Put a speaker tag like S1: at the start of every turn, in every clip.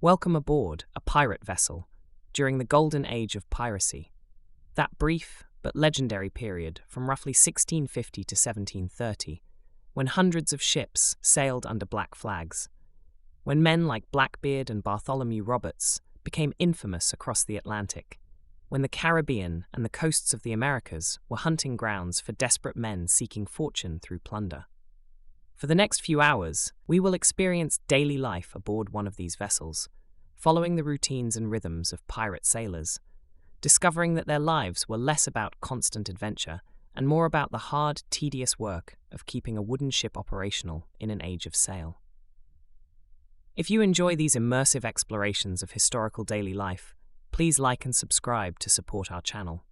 S1: Welcome aboard a pirate vessel during the golden age of piracy, that brief but legendary period from roughly 1650 to 1730, when hundreds of ships sailed under black flags, when men like Blackbeard and Bartholomew Roberts became infamous across the Atlantic, when the Caribbean and the coasts of the Americas were hunting grounds for desperate men seeking fortune through plunder. For the next few hours, we will experience daily life aboard one of these vessels, following the routines and rhythms of pirate sailors, discovering that their lives were less about constant adventure and more about the hard, tedious work of keeping a wooden ship operational in an age of sail. If you enjoy these immersive explorations of historical daily life, please like and subscribe to support our channel.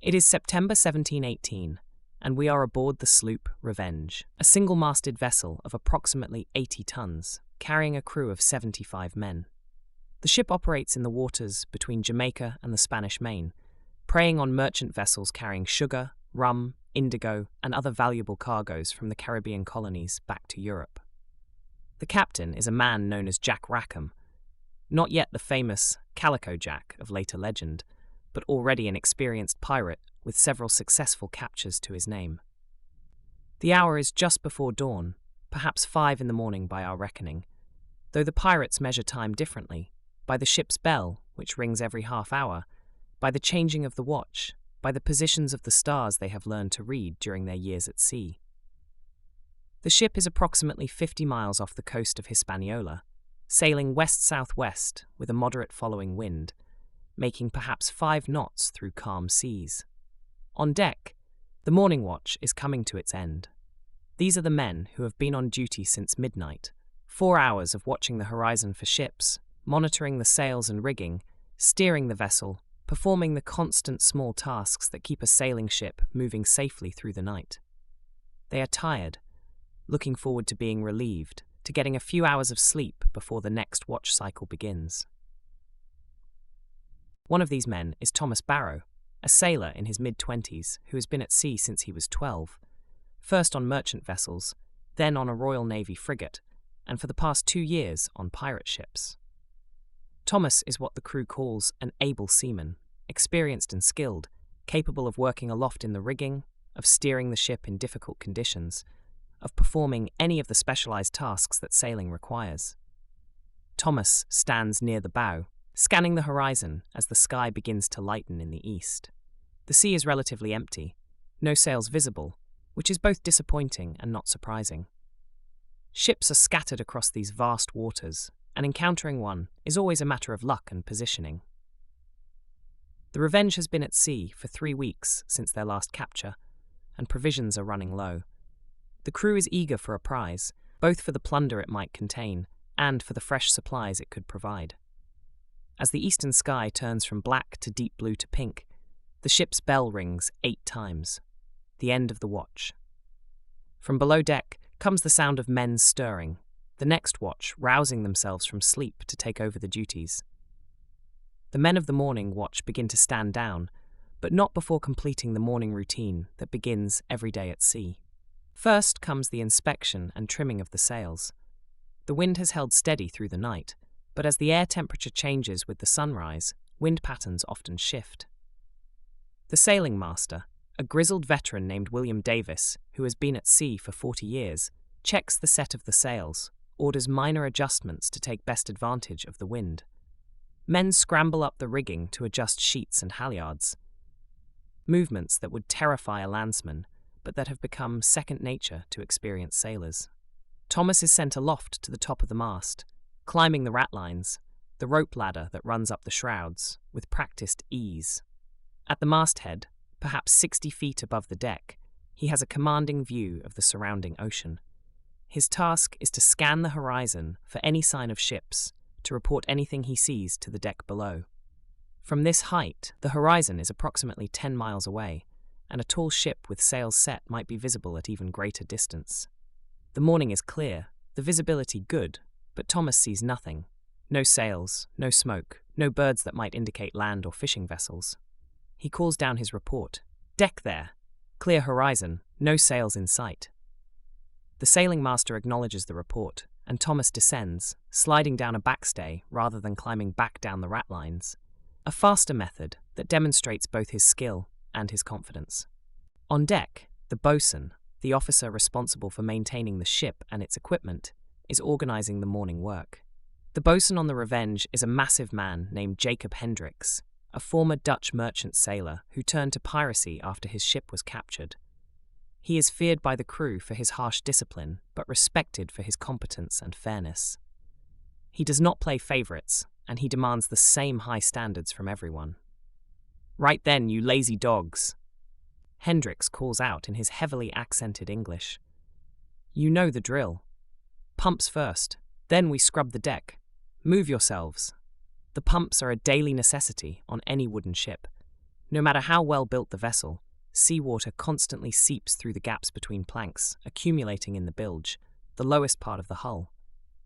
S1: It is September 1718, and we are aboard the sloop Revenge, a single-masted vessel of approximately 80 tons, carrying a crew of 75 men. The ship operates in the waters between Jamaica and the Spanish Main, preying on merchant vessels carrying sugar, rum, indigo, and other valuable cargoes from the Caribbean colonies back to Europe. The captain is a man known as Jack Rackham, not yet the famous Calico Jack of later legend, but already an experienced pirate with several successful captures to his name. The hour is just before dawn, perhaps 5 in the morning by our reckoning, though the pirates measure time differently, by the ship's bell, which rings every half hour, by the changing of the watch, by the positions of the stars they have learned to read during their years at sea. The ship is approximately 50 miles off the coast of Hispaniola, sailing west-southwest with a moderate following wind, making perhaps 5 knots through calm seas. On deck, the morning watch is coming to its end. These are the men who have been on duty since midnight, 4 hours of watching the horizon for ships, monitoring the sails and rigging, steering the vessel, performing the constant small tasks that keep a sailing ship moving safely through the night. They are tired, looking forward to being relieved, to getting a few hours of sleep before the next watch cycle begins. One of these men is Thomas Barrow, a sailor in his mid-20s who has been at sea since he was 12, first on merchant vessels, then on a Royal Navy frigate, and for the past 2 years on pirate ships. Thomas is what the crew calls an able seaman, experienced and skilled, capable of working aloft in the rigging, of steering the ship in difficult conditions, of performing any of the specialized tasks that sailing requires. Thomas stands near the bow, scanning the horizon as the sky begins to lighten in the east. The sea is relatively empty, no sails visible, which is both disappointing and not surprising. Ships are scattered across these vast waters, and encountering one is always a matter of luck and positioning. The Revenge has been at sea for 3 weeks since their last capture, and provisions are running low. The crew is eager for a prize, both for the plunder it might contain and for the fresh supplies it could provide. As the eastern sky turns from black to deep blue to pink, the ship's bell rings 8 times, the end of the watch. From below deck comes the sound of men stirring, the next watch rousing themselves from sleep to take over the duties. The men of the morning watch begin to stand down, but not before completing the morning routine that begins every day at sea. First comes the inspection and trimming of the sails. The wind has held steady through the night, but as the air temperature changes with the sunrise, wind patterns often shift. The sailing master, a grizzled veteran named William Davis, who has been at sea for 40 years, checks the set of the sails, orders minor adjustments to take best advantage of the wind. Men scramble up the rigging to adjust sheets and halyards, movements that would terrify a landsman, but that have become second nature to experienced sailors. Thomas is sent aloft to the top of the mast, climbing the ratlines, the rope ladder that runs up the shrouds, with practiced ease. At the masthead, perhaps 60 feet above the deck, he has a commanding view of the surrounding ocean. His task is to scan the horizon for any sign of ships, to report anything he sees to the deck below. From this height, the horizon is approximately 10 miles away, and a tall ship with sails set might be visible at even greater distance. The morning is clear, the visibility good, but Thomas sees nothing. No sails, no smoke, no birds that might indicate land or fishing vessels. He calls down his report. "Deck there! Clear horizon, no sails in sight." The sailing master acknowledges the report, and Thomas descends, sliding down a backstay rather than climbing back down the ratlines. A faster method that demonstrates both his skill and his confidence. On deck, the boatswain, the officer responsible for maintaining the ship and its equipment, is organizing the morning work. The boatswain on the Revenge is a massive man named Jacob Hendricks, a former Dutch merchant sailor who turned to piracy after his ship was captured. He is feared by the crew for his harsh discipline, but respected for his competence and fairness. He does not play favorites, and he demands the same high standards from everyone. "Right then, you lazy dogs," Hendricks calls out in his heavily accented English. "You know the drill. Pumps first, then we scrub the deck. Move yourselves." The pumps are a daily necessity on any wooden ship. No matter how well built the vessel, seawater constantly seeps through the gaps between planks, accumulating in the bilge, the lowest part of the hull.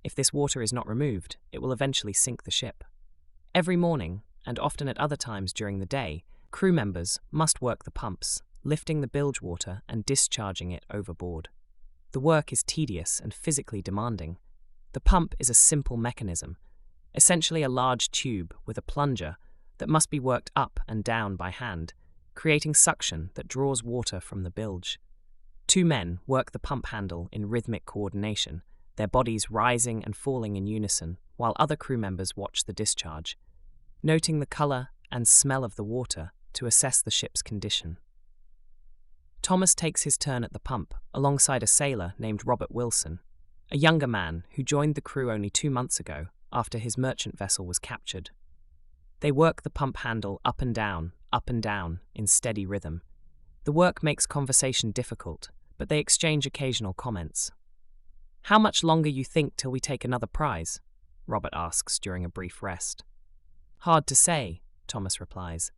S1: If this water is not removed, it will eventually sink the ship. Every morning, and often at other times during the day, crew members must work the pumps, lifting the bilge water and discharging it overboard. The work is tedious and physically demanding. The pump is a simple mechanism, essentially a large tube with a plunger that must be worked up and down by hand, creating suction that draws water from the bilge. Two men work the pump handle in rhythmic coordination, their bodies rising and falling in unison, while other crew members watch the discharge, noting the color and smell of the water to assess the ship's condition. Thomas takes his turn at the pump alongside a sailor named Robert Wilson, a younger man who joined the crew only 2 months ago after his merchant vessel was captured. They work the pump handle up and down in steady rhythm. The work makes conversation difficult, but they exchange occasional comments. "How much longer you think till we take another prize?" Robert asks during a brief rest. "Hard to say," Thomas replies.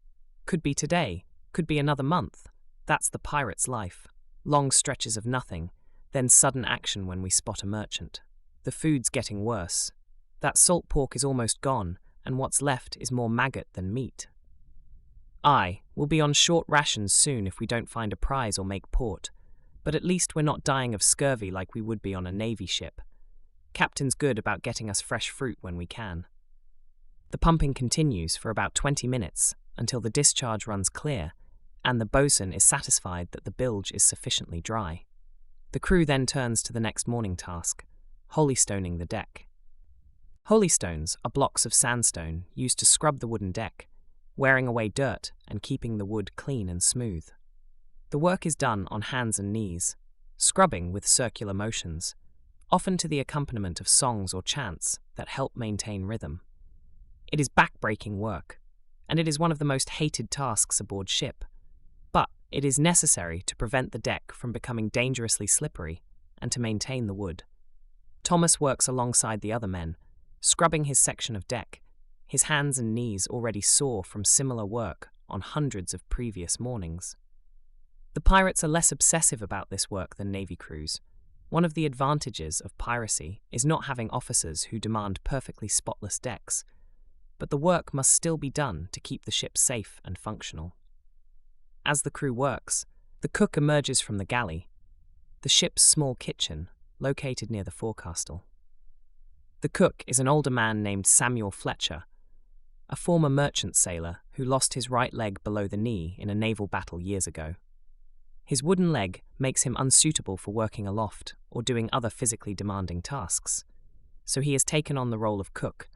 S1: "Could be today, could be another month. That's the pirate's life. Long stretches of nothing, then sudden action when we spot a merchant. The food's getting worse. That salt pork is almost gone, and what's left is more maggot than meat. Aye, we'll be on short rations soon if we don't find a prize or make port, but at least we're not dying of scurvy like we would be on a navy ship. Captain's good about getting us fresh fruit when we can." The pumping continues for about 20 minutes until the discharge runs clear and the boatswain is satisfied that the bilge is sufficiently dry. The crew then turns to the next morning task, holystoning the deck. Holystones are blocks of sandstone used to scrub the wooden deck, wearing away dirt and keeping the wood clean and smooth. The work is done on hands and knees, scrubbing with circular motions, often to the accompaniment of songs or chants that help maintain rhythm. It is back-breaking work, and it is one of the most hated tasks aboard ship, but it is necessary to prevent the deck from becoming dangerously slippery and to maintain the wood. Thomas works alongside the other men, scrubbing his section of deck, his hands and knees already sore from similar work on hundreds of previous mornings. The pirates are less obsessive about this work than Navy crews. One of the advantages of piracy is not having officers who demand perfectly spotless decks, but the work must still be done to keep the ship safe and functional. As the crew works, the cook emerges from the galley, the ship's small kitchen located near the forecastle. The cook is an older man named Samuel Fletcher, a former merchant sailor who lost his right leg below the knee in a naval battle years ago. His wooden leg makes him unsuitable for working aloft or doing other physically demanding tasks, so he has taken on the role of cook,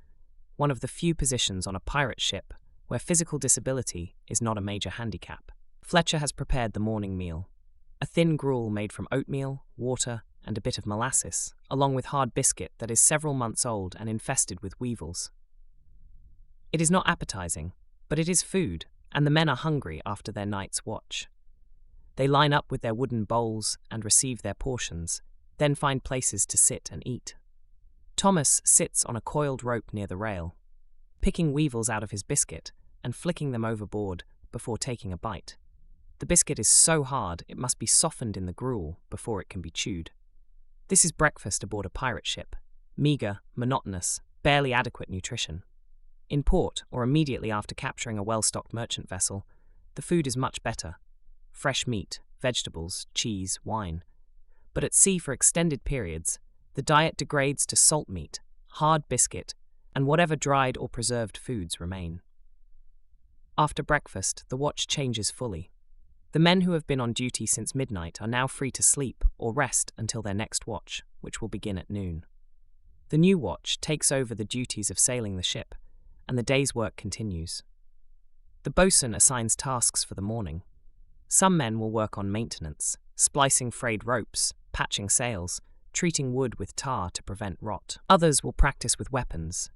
S1: one of the few positions on a pirate ship where physical disability is not a major handicap. Fletcher has prepared the morning meal, a thin gruel made from oatmeal, water, and a bit of molasses, along with hard biscuit that is several months old and infested with weevils. It is not appetizing, but it is food, and the men are hungry after their night's watch. They line up with their wooden bowls and receive their portions, then find places to sit and eat. Thomas sits on a coiled rope near the rail, picking weevils out of his biscuit and flicking them overboard before taking a bite. The biscuit is so hard it must be softened in the gruel before it can be chewed. This is breakfast aboard a pirate ship. Meager, monotonous, barely adequate nutrition. In port, or immediately after capturing a well-stocked merchant vessel, the food is much better. Fresh meat, vegetables, cheese, wine. But at sea for extended periods, the the diet degrades to salt meat, hard biscuit, and whatever dried or preserved foods remain. After breakfast, the watch changes fully. The men who have been on duty since midnight are now free to sleep or rest until their next watch, which will begin at noon. The new watch takes over the duties of sailing the ship, and the day's work continues. The boatswain assigns tasks for the morning. Some men will work on maintenance, splicing frayed ropes, patching sails, treating wood with tar to prevent rot. Others will practice with weapons.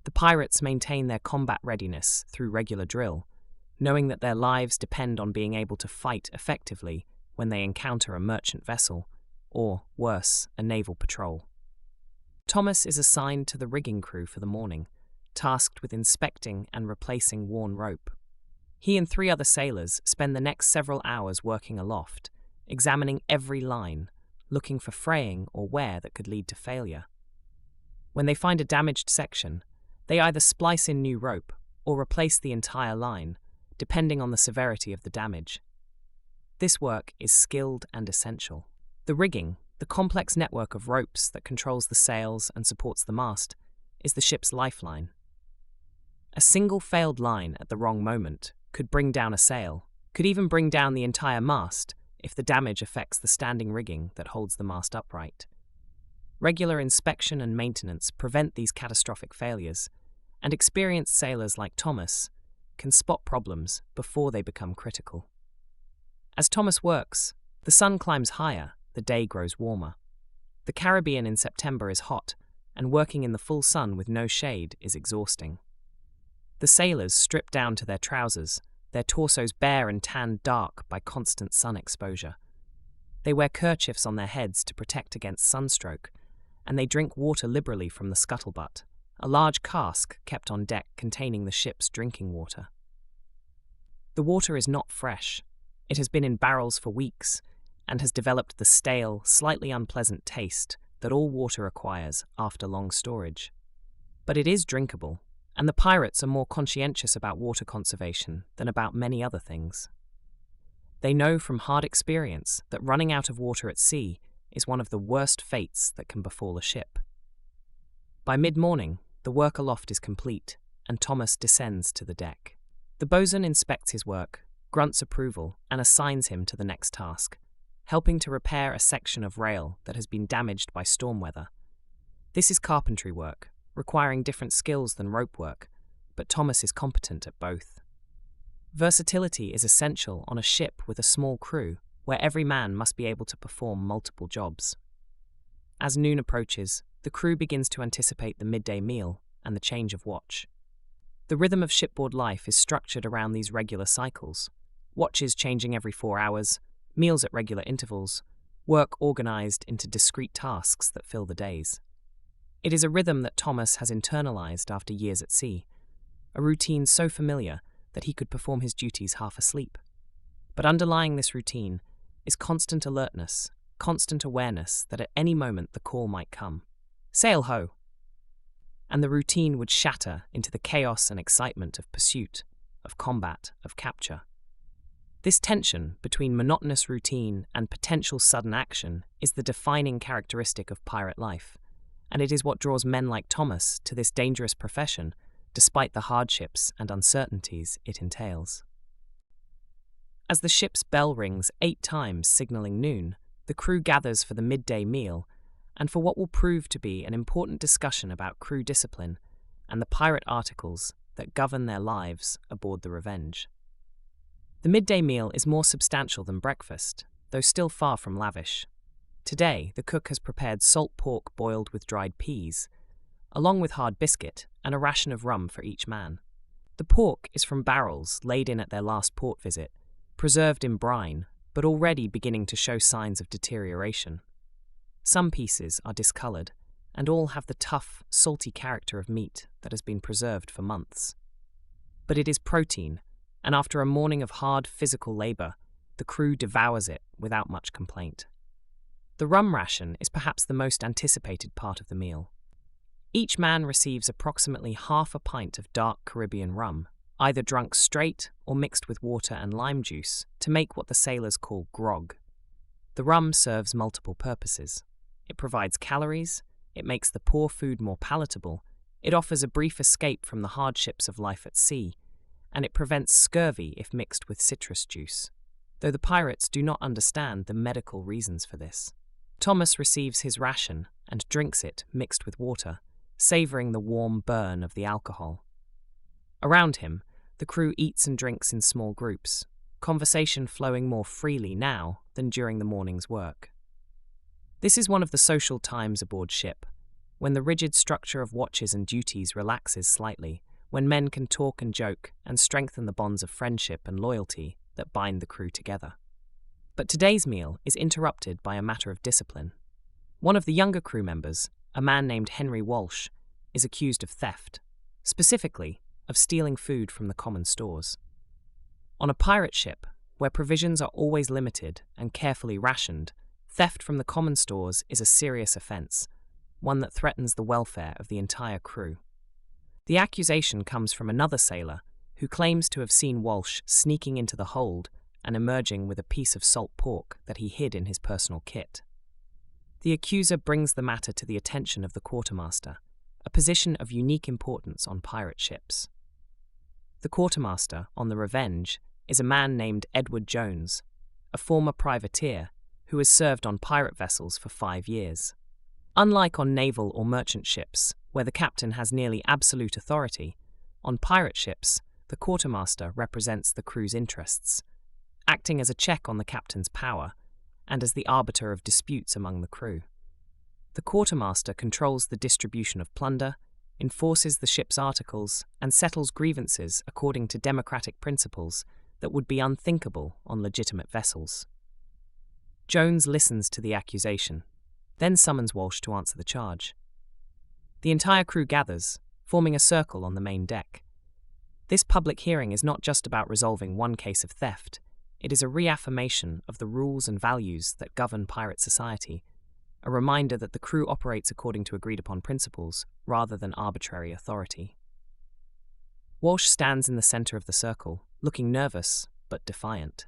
S1: The pirates maintain their combat readiness through regular drill, knowing that their lives depend on being able to fight effectively when they encounter a merchant vessel, or, worse, a naval patrol. Thomas is assigned to the rigging crew for the morning, tasked with inspecting and replacing worn rope. He and 3 other sailors spend the next several hours working aloft, examining every line, looking for fraying or wear that could lead to failure. When they find a damaged section, they either splice in new rope or replace the entire line, depending on the severity of the damage. This work is skilled and essential. The rigging, the complex network of ropes that controls the sails and supports the mast, is the ship's lifeline. A single failed line at the wrong moment could bring down a sail, could even bring down the entire mast if the damage affects the standing rigging that holds the mast upright. Regular inspection and maintenance prevent these catastrophic failures, and experienced sailors like Thomas can spot problems before they become critical. As Thomas works, the sun climbs higher, the day grows warmer. The Caribbean in September is hot, and working in the full sun with no shade is exhausting. The sailors strip down to their trousers, their torsos bare and tanned dark by constant sun exposure. They wear kerchiefs on their heads to protect against sunstroke, and they drink water liberally from the scuttlebutt, a large cask kept on deck containing the ship's drinking water. The water is not fresh. It has been in barrels for weeks and has developed the stale, slightly unpleasant taste that all water acquires after long storage. But it is drinkable, and the pirates are more conscientious about water conservation than about many other things. They know from hard experience that running out of water at sea is one of the worst fates that can befall a ship. By mid-morning, the work aloft is complete, and Thomas descends to the deck. The boatswain inspects his work, grunts approval, and assigns him to the next task, helping to repair a section of rail that has been damaged by storm weather. This is carpentry work, requiring different skills than rope work, but Thomas is competent at both. Versatility is essential on a ship with a small crew, where every man must be able to perform multiple jobs. As noon approaches, the crew begins to anticipate the midday meal and the change of watch. The rhythm of shipboard life is structured around these regular cycles, watches changing every 4 hours, meals at regular intervals, work organized into discrete tasks that fill the days. It is a rhythm that Thomas has internalized after years at sea, a routine so familiar that he could perform his duties half asleep. But underlying this routine is constant alertness, constant awareness that at any moment the call might come. Sail ho! And the routine would shatter into the chaos and excitement of pursuit, of combat, of capture. This tension between monotonous routine and potential sudden action is the defining characteristic of pirate life, and it is what draws men like Thomas to this dangerous profession, despite the hardships and uncertainties it entails. As the ship's bell rings 8 times signaling noon, the crew gathers for the midday meal and for what will prove to be an important discussion about crew discipline and the pirate articles that govern their lives aboard the Revenge. The midday meal is more substantial than breakfast, though still far from lavish. Today, the cook has prepared salt pork boiled with dried peas, along with hard biscuit and a ration of rum for each man. The pork is from barrels laid in at their last port visit, preserved in brine, but already beginning to show signs of deterioration. Some pieces are discoloured, and all have the tough, salty character of meat that has been preserved for months. But it is protein, and after a morning of hard physical labour, the crew devours it without much complaint. The rum ration is perhaps the most anticipated part of the meal. Each man receives approximately half a pint of dark Caribbean rum, either drunk straight or mixed with water and lime juice to make what the sailors call grog. The rum serves multiple purposes. It provides calories, it makes the poor food more palatable, it offers a brief escape from the hardships of life at sea, and it prevents scurvy if mixed with citrus juice. Though the pirates do not understand the medical reasons for this. Thomas receives his ration and drinks it mixed with water, savouring the warm burn of the alcohol. Around him, the crew eats and drinks in small groups, conversation flowing more freely now than during the morning's work. This is one of the social times aboard ship, when the rigid structure of watches and duties relaxes slightly, when men can talk and joke and strengthen the bonds of friendship and loyalty that bind the crew together. But today's meal is interrupted by a matter of discipline. One of the younger crew members, a man named Henry Walsh, is accused of theft, specifically of stealing food from the common stores. On a pirate ship, where provisions are always limited and carefully rationed, theft from the common stores is a serious offence, one that threatens the welfare of the entire crew. The accusation comes from another sailor who claims to have seen Walsh sneaking into the hold and emerging with a piece of salt pork that he hid in his personal kit. The accuser brings the matter to the attention of the quartermaster, a position of unique importance on pirate ships. The quartermaster on the Revenge is a man named Edward Jones, a former privateer who has served on pirate vessels for 5 years. Unlike on naval or merchant ships, where the captain has nearly absolute authority, on pirate ships, the quartermaster represents the crew's interests, acting as a check on the captain's power and as the arbiter of disputes among the crew. The quartermaster controls the distribution of plunder, enforces the ship's articles, and settles grievances according to democratic principles that would be unthinkable on legitimate vessels. Jones listens to the accusation, then summons Walsh to answer the charge. The entire crew gathers, forming a circle on the main deck. This public hearing is not just about resolving one case of theft, it is a reaffirmation of the rules and values that govern pirate society, a reminder that the crew operates according to agreed-upon principles rather than arbitrary authority. Walsh stands in the centre of the circle, looking nervous but defiant.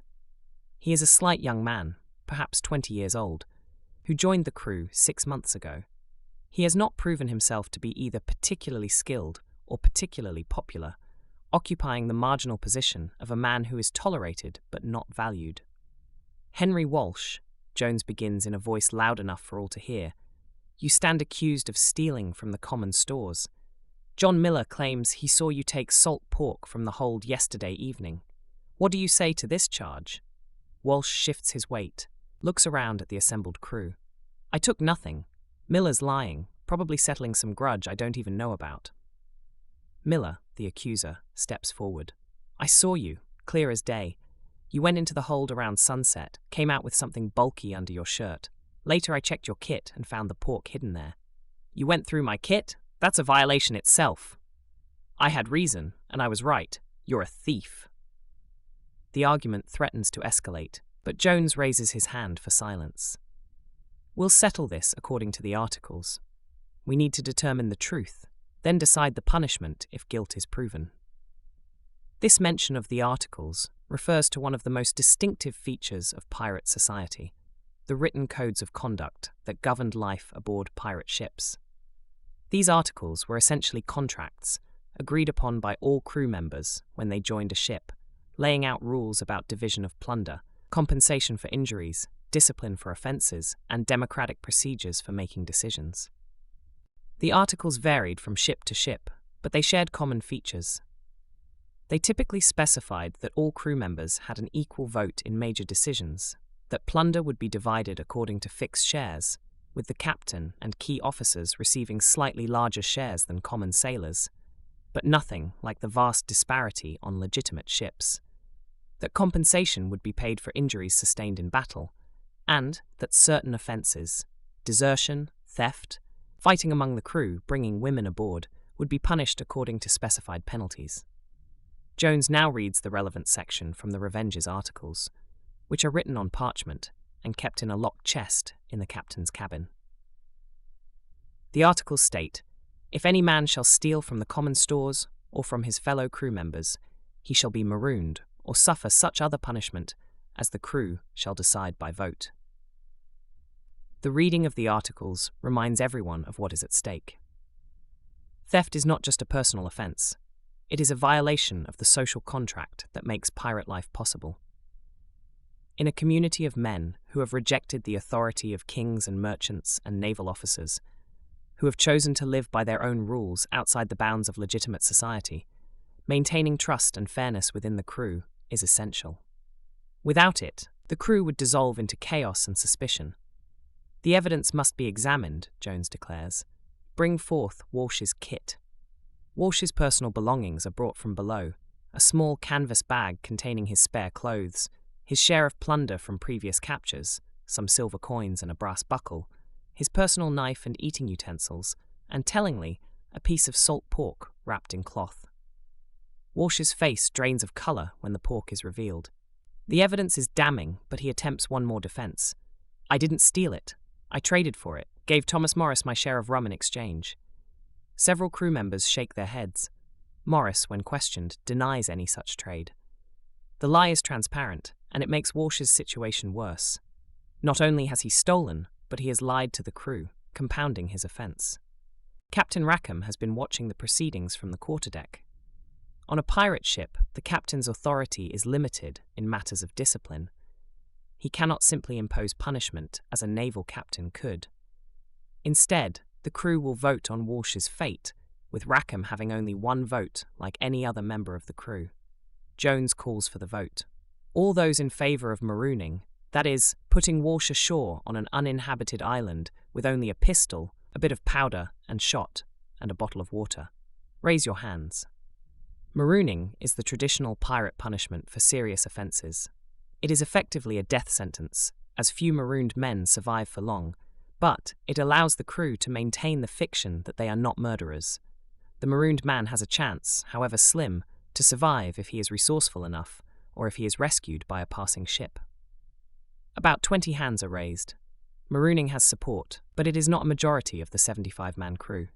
S1: He is a slight young man, perhaps 20 years old, who joined the crew 6 months ago. He has not proven himself to be either particularly skilled or particularly popular, occupying the marginal position of a man who is tolerated but not valued. Henry Walsh, Jones begins in a voice loud enough for all to hear, you stand accused of stealing from the common stores. John Miller claims he saw you take salt pork from the hold yesterday evening. What do you say to this charge? Walsh shifts his weight, looks around at the assembled crew. I took nothing. Miller's lying, probably settling some grudge I don't even know about. Miller, the accuser, steps forward. I saw you, clear as day. You went into the hold around sunset, came out with something bulky under your shirt. Later I checked your kit and found the pork hidden there. You went through my kit? That's a violation itself. I had reason, and I was right. You're a thief. The argument threatens to escalate, but Jones raises his hand for silence. We'll settle this according to the articles. We need to determine the truth, then decide the punishment if guilt is proven. This mention of the articles refers to one of the most distinctive features of pirate society, the written codes of conduct that governed life aboard pirate ships. These articles were essentially contracts, agreed upon by all crew members when they joined a ship, laying out rules about division of plunder, compensation for injuries, discipline for offences, and democratic procedures for making decisions. The articles varied from ship to ship, but they shared common features. They typically specified that all crew members had an equal vote in major decisions, that plunder would be divided according to fixed shares, with the captain and key officers receiving slightly larger shares than common sailors, but nothing like the vast disparity on legitimate ships, that compensation would be paid for injuries sustained in battle, and that certain offences, desertion, theft, fighting among the crew, bringing women aboard, would be punished according to specified penalties. Jones now reads the relevant section from the Revenge's articles, which are written on parchment and kept in a locked chest in the captain's cabin. The articles state, if any man shall steal from the common stores or from his fellow crew members, he shall be marooned or suffer such other punishment as the crew shall decide by vote. The reading of the articles reminds everyone of what is at stake. Theft is not just a personal offense. It is a violation of the social contract that makes pirate life possible. In a community of men who have rejected the authority of kings and merchants and naval officers, who have chosen to live by their own rules outside the bounds of legitimate society, maintaining trust and fairness within the crew is essential. Without it, the crew would dissolve into chaos and suspicion. The evidence must be examined, Jones declares. Bring forth Walsh's kit. Walsh's personal belongings are brought from below, a small canvas bag containing his spare clothes, his share of plunder from previous captures, some silver coins and a brass buckle, his personal knife and eating utensils, and tellingly, a piece of salt pork wrapped in cloth. Walsh's face drains of colour when the pork is revealed. The evidence is damning, but he attempts one more defence. I didn't steal it. I traded for it, gave Thomas Morris my share of rum in exchange. Several crew members shake their heads. Morris, when questioned, denies any such trade. The lie is transparent, and it makes Walsh's situation worse. Not only has he stolen, but he has lied to the crew, compounding his offence. Captain Rackham has been watching the proceedings from the quarterdeck. On a pirate ship, the captain's authority is limited in matters of discipline. He cannot simply impose punishment as a naval captain could. Instead, the crew will vote on Walsh's fate, with Rackham having only one vote like any other member of the crew. Jones calls for the vote. All those in favour of marooning, that is, putting Walsh ashore on an uninhabited island with only a pistol, a bit of powder and shot, and a bottle of water. Raise your hands. Marooning is the traditional pirate punishment for serious offences. It is effectively a death sentence, as few marooned men survive for long, but it allows the crew to maintain the fiction that they are not murderers. The marooned man has a chance, however slim, to survive if he is resourceful enough, or if he is rescued by a passing ship. About 20 hands are raised. Marooning has support, but it is not a majority of the 75-man crew.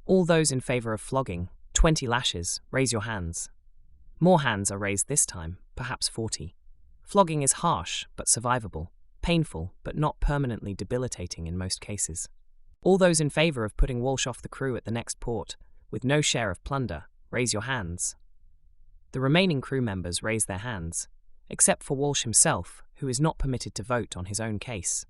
S1: All those in favour of flogging, 20 lashes, raise your hands. More hands are raised this time, perhaps 40. Flogging is harsh but survivable, painful but not permanently debilitating in most cases. All those in favour of putting Walsh off the crew at the next port, with no share of plunder, raise your hands. The remaining crew members raise their hands, except for Walsh himself, who is not permitted to vote on his own case.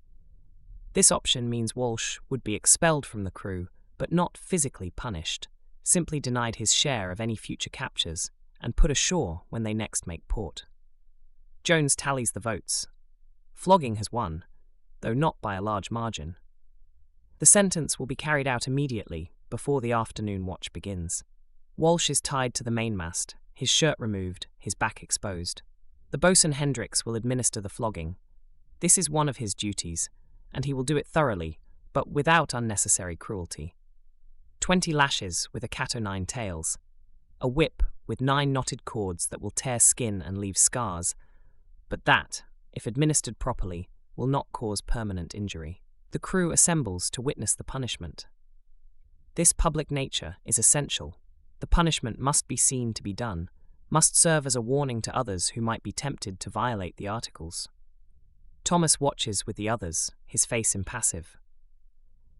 S1: This option means Walsh would be expelled from the crew, but not physically punished, simply denied his share of any future captures, and put ashore when they next make port. Jones tallies the votes. Flogging has won, though not by a large margin. The sentence will be carried out immediately, before the afternoon watch begins. Walsh is tied to the mainmast, his shirt removed, his back exposed. The boatswain Hendricks will administer the flogging. This is one of his duties, and he will do it thoroughly, but without unnecessary cruelty. 20 lashes with a cat-o'-nine tails. A whip with 9 knotted cords that will tear skin and leave scars, but that, if administered properly, will not cause permanent injury. The crew assembles to witness the punishment. This public nature is essential. The punishment must be seen to be done, must serve as a warning to others who might be tempted to violate the articles. Thomas watches with the others, his face impassive.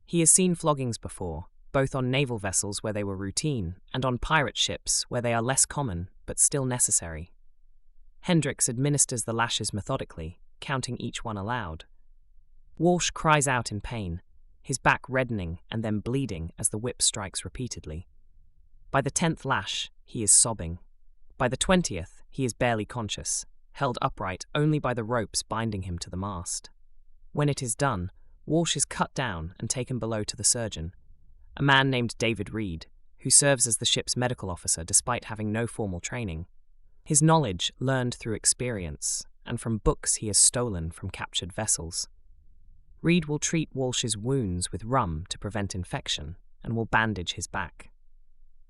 S1: He has seen floggings before, both on naval vessels where they were routine and on pirate ships where they are less common but still necessary. Hendricks administers the lashes methodically, counting each one aloud. Walsh cries out in pain, his back reddening and then bleeding as the whip strikes repeatedly. By the 10th lash, he is sobbing. By the 20th, he is barely conscious, held upright only by the ropes binding him to the mast. When it is done, Walsh is cut down and taken below to the surgeon, a man named David Reed, who serves as the ship's medical officer despite having no formal training. His knowledge learned through experience and from books he has stolen from captured vessels. Reed will treat Walsh's wounds with rum to prevent infection and will bandage his back.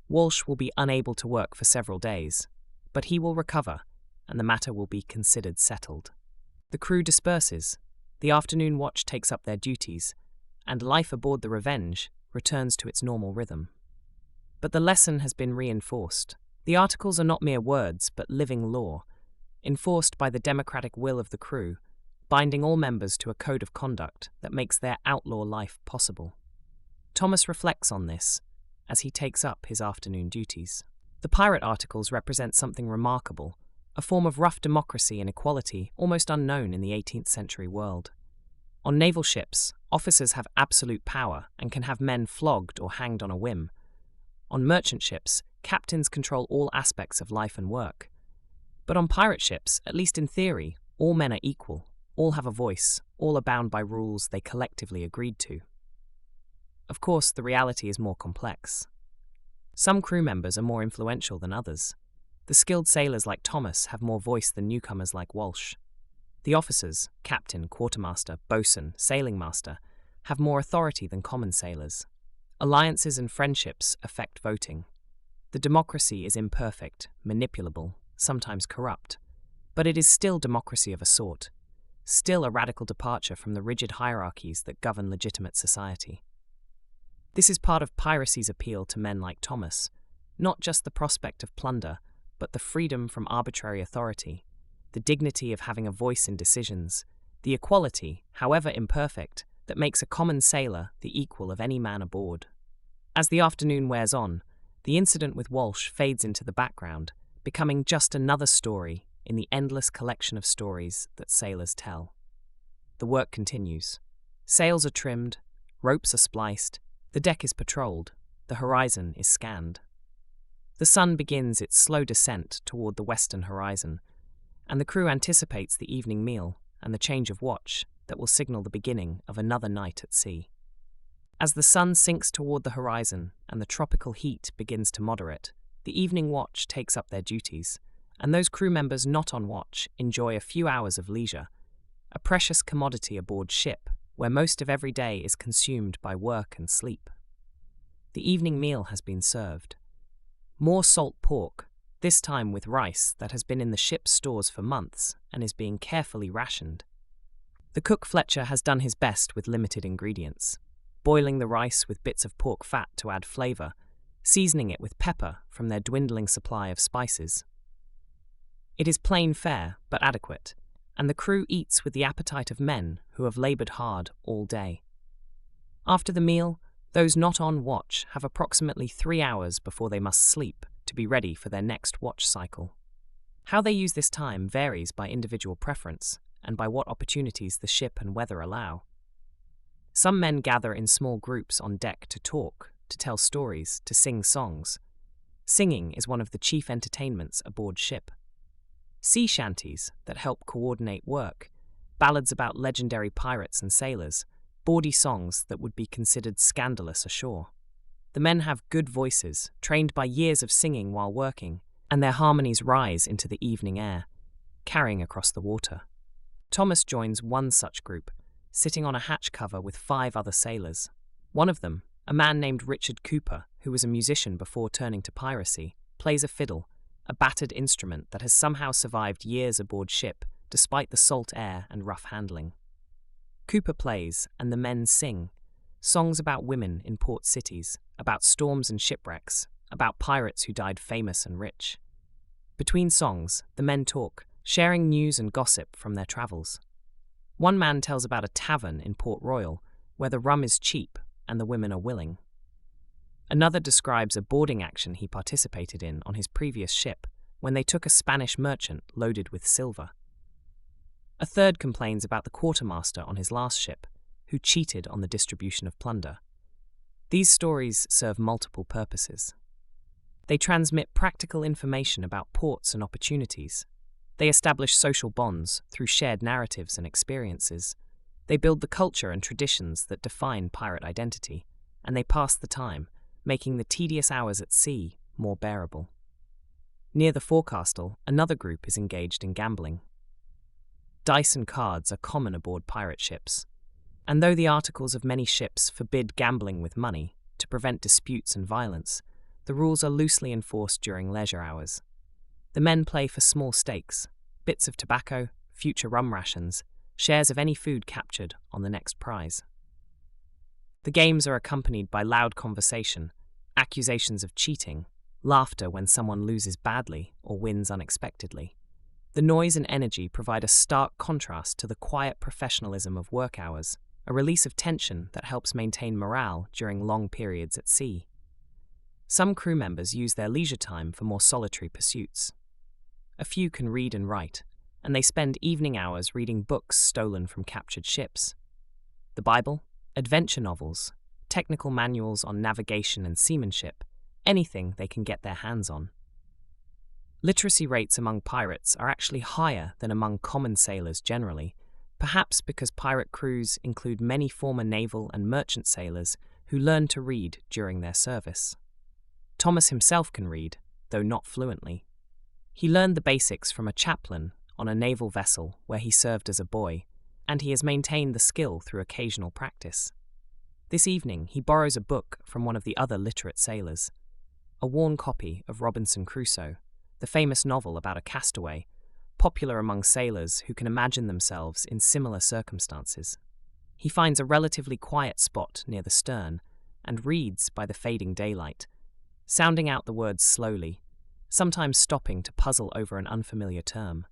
S1: Walsh will be unable to work for several days, but he will recover and the matter will be considered settled. The crew disperses, the afternoon watch takes up their duties, and life aboard the Revenge returns to its normal rhythm. But the lesson has been reinforced. The articles are not mere words, but living law, enforced by the democratic will of the crew, binding all members to a code of conduct that makes their outlaw life possible. Thomas reflects on this as he takes up his afternoon duties. The pirate articles represent something remarkable, a form of rough democracy and equality almost unknown in the 18th century world. On naval ships, officers have absolute power and can have men flogged or hanged on a whim. On merchant ships, captains control all aspects of life and work. But on pirate ships, at least in theory, all men are equal, all have a voice, all are bound by rules they collectively agreed to. Of course, the reality is more complex. Some crew members are more influential than others. The skilled sailors like Thomas have more voice than newcomers like Walsh. The officers, captain, quartermaster, boatswain, sailing master, have more authority than common sailors. Alliances and friendships affect voting. The democracy is imperfect, manipulable, sometimes corrupt, but it is still democracy of a sort, still a radical departure from the rigid hierarchies that govern legitimate society. This is part of piracy's appeal to men like Thomas, not just the prospect of plunder, but the freedom from arbitrary authority, the dignity of having a voice in decisions, the equality, however imperfect, that makes a common sailor the equal of any man aboard. As the afternoon wears on, the incident with Walsh fades into the background, becoming just another story in the endless collection of stories that sailors tell. The work continues. Sails are trimmed, ropes are spliced, the deck is patrolled, the horizon is scanned. The sun begins its slow descent toward the western horizon, and the crew anticipates the evening meal and the change of watch that will signal the beginning of another night at sea. As the sun sinks toward the horizon and the tropical heat begins to moderate, the evening watch takes up their duties, and those crew members not on watch enjoy a few hours of leisure, a precious commodity aboard ship where most of every day is consumed by work and sleep. The evening meal has been served. More salt pork, this time with rice that has been in the ship's stores for months and is being carefully rationed. The cook Fletcher has done his best with limited ingredients, boiling the rice with bits of pork fat to add flavour, seasoning it with pepper from their dwindling supply of spices. It is plain fare, but adequate, and the crew eats with the appetite of men who have laboured hard all day. After the meal, those not on watch have approximately 3 hours before they must sleep to be ready for their next watch cycle. How they use this time varies by individual preference and by what opportunities the ship and weather allow. Some men gather in small groups on deck to talk, to tell stories, to sing songs. Singing is one of the chief entertainments aboard ship. Sea shanties that help coordinate work, ballads about legendary pirates and sailors, bawdy songs that would be considered scandalous ashore. The men have good voices, trained by years of singing while working, and their harmonies rise into the evening air, carrying across the water. Thomas joins one such group, sitting on a hatch cover with 5 other sailors. One of them, a man named Richard Cooper, who was a musician before turning to piracy, plays a fiddle, a battered instrument that has somehow survived years aboard ship despite the salt air and rough handling. Cooper plays, and the men sing, songs about women in port cities, about storms and shipwrecks, about pirates who died famous and rich. Between songs, the men talk, sharing news and gossip from their travels. One man tells about a tavern in Port Royal where the rum is cheap and the women are willing. Another describes a boarding action he participated in on his previous ship when they took a Spanish merchant loaded with silver. A third complains about the quartermaster on his last ship, who cheated on the distribution of plunder. These stories serve multiple purposes. They transmit practical information about ports and opportunities. They establish social bonds through shared narratives and experiences. They build the culture and traditions that define pirate identity, and they pass the time, making the tedious hours at sea more bearable. Near the forecastle, another group is engaged in gambling. Dice and cards are common aboard pirate ships, and though the articles of many ships forbid gambling with money to prevent disputes and violence, the rules are loosely enforced during leisure hours. The men play for small stakes, bits of tobacco, future rum rations, shares of any food captured on the next prize. The games are accompanied by loud conversation, accusations of cheating, laughter when someone loses badly or wins unexpectedly. The noise and energy provide a stark contrast to the quiet professionalism of work hours, a release of tension that helps maintain morale during long periods at sea. Some crew members use their leisure time for more solitary pursuits. A few can read and write, and they spend evening hours reading books stolen from captured ships. The Bible, adventure novels, technical manuals on navigation and seamanship, anything they can get their hands on. Literacy rates among pirates are actually higher than among common sailors generally, perhaps because pirate crews include many former naval and merchant sailors who learned to read during their service. Thomas himself can read, though not fluently. He learned the basics from a chaplain on a naval vessel where he served as a boy, and he has maintained the skill through occasional practice. This evening, he borrows a book from one of the other literate sailors, a worn copy of Robinson Crusoe, the famous novel about a castaway, popular among sailors who can imagine themselves in similar circumstances. He finds a relatively quiet spot near the stern and reads by the fading daylight, sounding out the words slowly, sometimes stopping to puzzle over an unfamiliar term.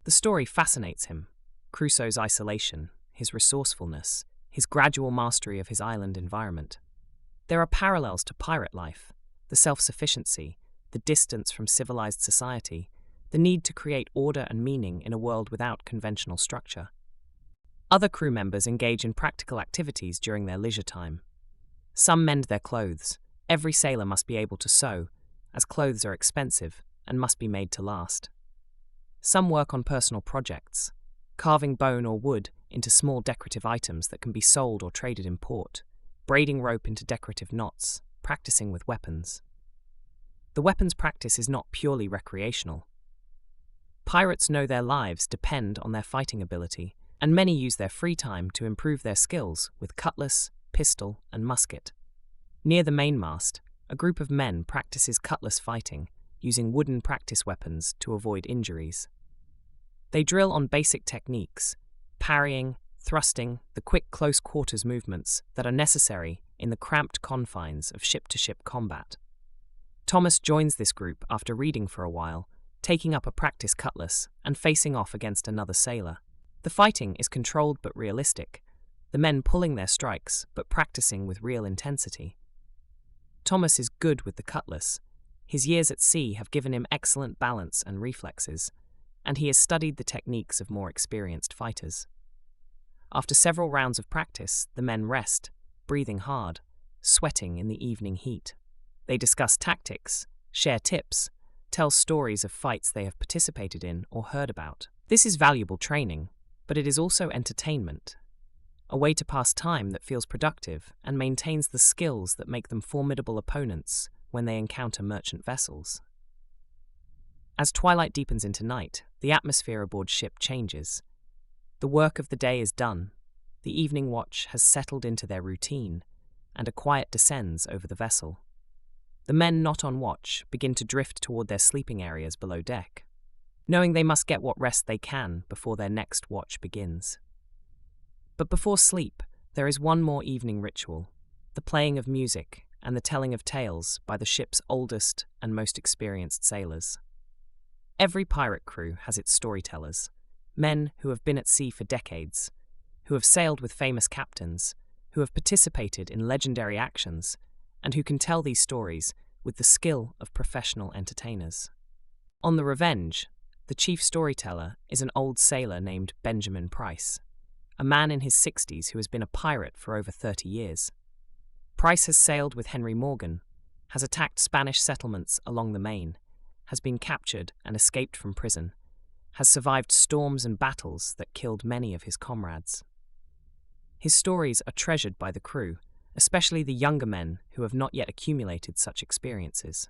S1: The story fascinates him: Crusoe's isolation, his resourcefulness, his gradual mastery of his island environment. There are parallels to pirate life: the self-sufficiency, the distance from civilized society, the need to create order and meaning in a world without conventional structure. Other crew members engage in practical activities during their leisure time. Some mend their clothes. Every sailor must be able to sew, as clothes are expensive and must be made to last. Some work on personal projects, carving bone or wood into small decorative items that can be sold or traded in port, braiding rope into decorative knots, practicing with weapons. The weapons practice is not purely recreational. Pirates know their lives depend on their fighting ability, and many use their free time to improve their skills with cutlass, pistol, and musket. Near the mainmast, a group of men practices cutlass fighting, using wooden practice weapons to avoid injuries. They drill on basic techniques: parrying, thrusting, the quick close quarters movements that are necessary in the cramped confines of ship-to-ship combat. Thomas joins this group after reading for a while, taking up a practice cutlass and facing off against another sailor. The fighting is controlled but realistic, the men pulling their strikes but practicing with real intensity. Thomas is good with the cutlass. His years at sea have given him excellent balance and reflexes, and he has studied the techniques of more experienced fighters. After several rounds of practice, the men rest, breathing hard, sweating in the evening heat. They discuss tactics, share tips, tell stories of fights they have participated in or heard about. This is valuable training, but it is also entertainment, a way to pass time that feels productive and maintains the skills that make them formidable opponents when they encounter merchant vessels. As twilight deepens into night, the atmosphere aboard ship changes. The work of the day is done, the evening watch has settled into their routine, and a quiet descends over the vessel. The men not on watch begin to drift toward their sleeping areas below deck, knowing they must get what rest they can before their next watch begins. But before sleep, there is one more evening ritual: the playing of music and the telling of tales by the ship's oldest and most experienced sailors. Every pirate crew has its storytellers, men who have been at sea for decades, who have sailed with famous captains, who have participated in legendary actions, and who can tell these stories with the skill of professional entertainers. On the Revenge, the chief storyteller is an old sailor named Benjamin Price, a man in his 60s who has been a pirate for over 30 years. Price has sailed with Henry Morgan, has attacked Spanish settlements along the Main, has been captured and escaped from prison, has survived storms and battles that killed many of his comrades. His stories are treasured by the crew, especially the younger men who have not yet accumulated such experiences.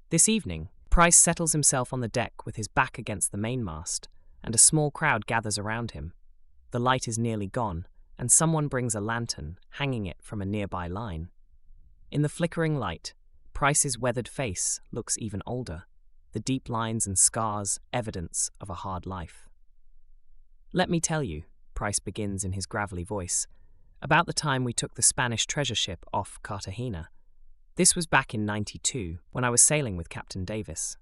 S1: This evening, Price settles himself on the deck with his back against the mainmast, and a small crowd gathers around him. The light is nearly gone, and someone brings a lantern, hanging it from a nearby line. In the flickering light, Price's weathered face looks even older, the deep lines and scars evidence of a hard life. "Let me tell you," Price begins in his gravelly voice, "about the time we took the Spanish treasure ship off Cartagena. This was back in '92, when I was sailing with Captain Davis.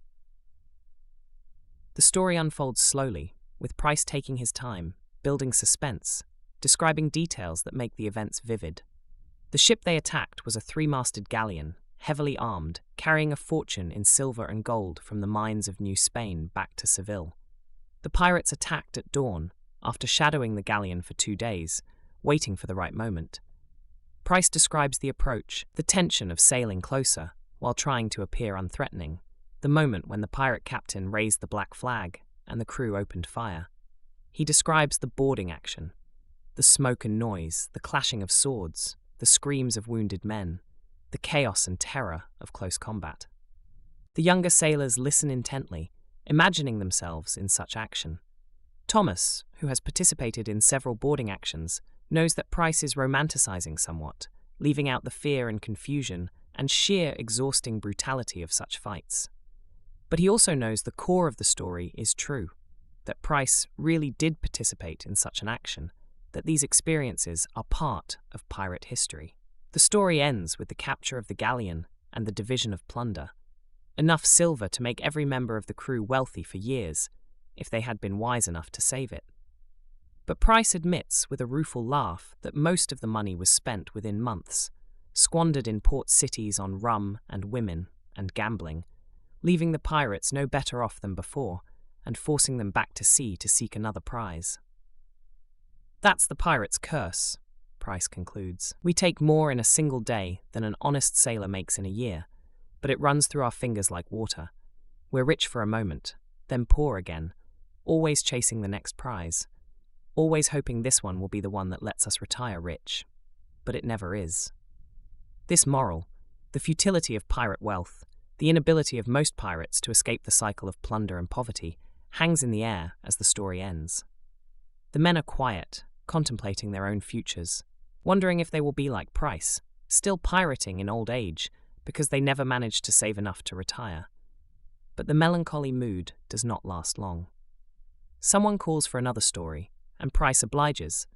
S1: The story unfolds slowly, with Price taking his time, building suspense, describing details that make the events vivid. The ship they attacked was a three-masted galleon, heavily armed, carrying a fortune in silver and gold from the mines of New Spain back to Seville. The pirates attacked at dawn, after shadowing the galleon for 2 days, waiting for the right moment. Price describes the approach, the tension of sailing closer, while trying to appear unthreatening, the moment when the pirate captain raised the black flag and the crew opened fire. He describes the boarding action, the smoke and noise, the clashing of swords, the screams of wounded men, the chaos and terror of close combat. The younger sailors listen intently, imagining themselves in such action. Thomas, who has participated in several boarding actions, knows that Price is romanticizing somewhat, leaving out the fear and confusion and sheer exhausting brutality of such fights. But he also knows the core of the story is true, that Price really did participate in such an action, that these experiences are part of pirate history. The story ends with the capture of the galleon and the division of plunder, enough silver to make every member of the crew wealthy for years, if they had been wise enough to save it. But Price admits with a rueful laugh that most of the money was spent within months, squandered in port cities on rum and women and gambling, leaving the pirates no better off than before and forcing them back to sea to seek another prize. That's the pirate's curse, Price concludes. We take more in a single day than an honest sailor makes in a year, but it runs through our fingers like water. We're rich for a moment, then poor again, always chasing the next prize, always hoping this one will be the one that lets us retire rich. But it never is. This moral, the futility of pirate wealth, the inability of most pirates to escape the cycle of plunder and poverty, hangs in the air as the story ends. The men are quiet, contemplating their own futures, wondering if they will be like Price, still pirating in old age because they never managed to save enough to retire. But the melancholy mood does not last long. Someone calls for another story, and Price obliges,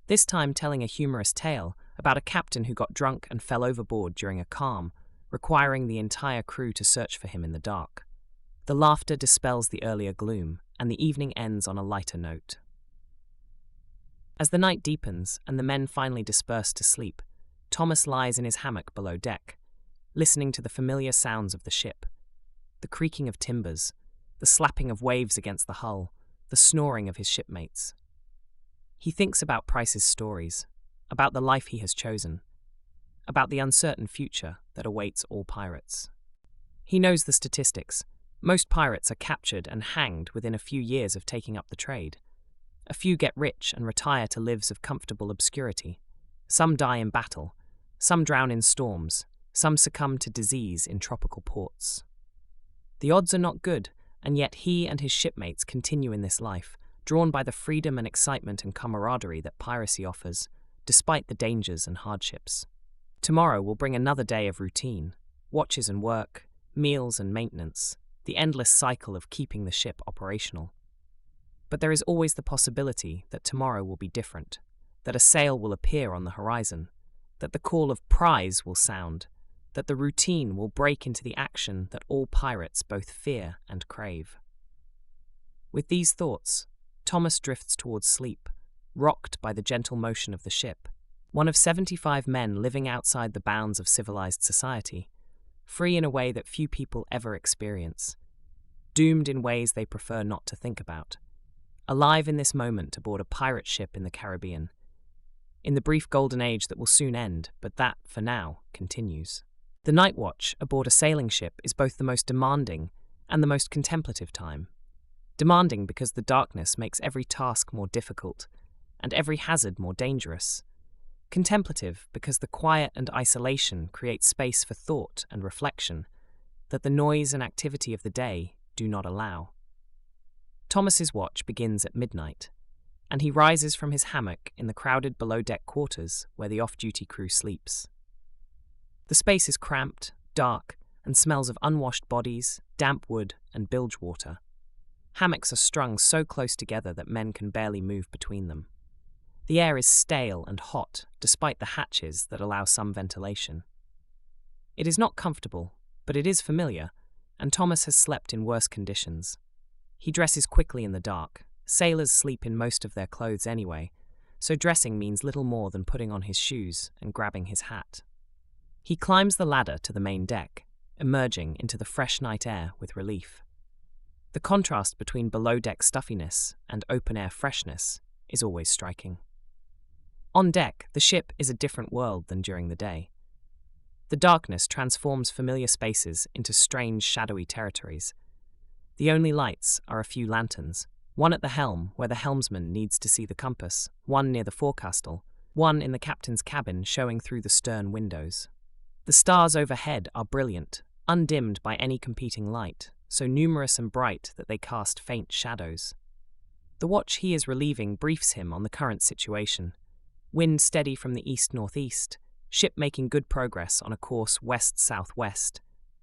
S1: this time telling a humorous tale about a captain who got drunk and fell overboard during a calm, requiring the entire crew to search for him in the dark. The laughter dispels the earlier gloom, and the evening ends on a lighter note. As the night deepens and the men finally disperse to sleep, Thomas lies in his hammock below deck, listening to the familiar sounds of the ship, the creaking of timbers, the slapping of waves against the hull, the snoring of his shipmates. He thinks about Price's stories, about the life he has chosen, about the uncertain future that awaits all pirates. He knows the statistics. Most pirates are captured and hanged within a few years of taking up the trade. A few get rich and retire to lives of comfortable obscurity. Some die in battle, some drown in storms, some succumb to disease in tropical ports. The odds are not good, and yet he and his shipmates continue in this life, drawn by the freedom and excitement and camaraderie that piracy offers, despite the dangers and hardships. Tomorrow will bring another day of routine, watches and work, meals and maintenance, the endless cycle of keeping the ship operational. But there is always the possibility that tomorrow will be different, that a sail will appear on the horizon, that the call of prize will sound, that the routine will break into the action that all pirates both fear and crave. With these thoughts, Thomas drifts towards sleep, rocked by the gentle motion of the ship, one of 75 men living outside the bounds of civilized society, free in a way that few people ever experience, doomed in ways they prefer not to think about, alive in this moment aboard a pirate ship in the Caribbean, in the brief golden age that will soon end, but that, for now, continues. The night watch aboard a sailing ship is both the most demanding and the most contemplative time. Demanding because the darkness makes every task more difficult and every hazard more dangerous. Contemplative because the quiet and isolation create space for thought and reflection that the noise and activity of the day do not allow. Thomas's watch begins at midnight, and he rises from his hammock in the crowded below-deck quarters where the off-duty crew sleeps. The space is cramped, dark, and smells of unwashed bodies, damp wood, and bilge water. Hammocks are strung so close together that men can barely move between them. The air is stale and hot, despite the hatches that allow some ventilation. It is not comfortable, but it is familiar, and Thomas has slept in worse conditions. He dresses quickly in the dark. Sailors sleep in most of their clothes anyway, so dressing means little more than putting on his shoes and grabbing his hat. He climbs the ladder to the main deck, emerging into the fresh night air with relief. The contrast between below-deck stuffiness and open-air freshness is always striking. On deck, the ship is a different world than during the day. The darkness transforms familiar spaces into strange, shadowy territories. The only lights are a few lanterns, one at the helm where the helmsman needs to see the compass, one near the forecastle, one in the captain's cabin showing through the stern windows. The stars overhead are brilliant, undimmed by any competing light, so numerous and bright that they cast faint shadows. The watch he is relieving briefs him on the current situation. Wind steady from the east-northeast, ship making good progress on a course west-southwest.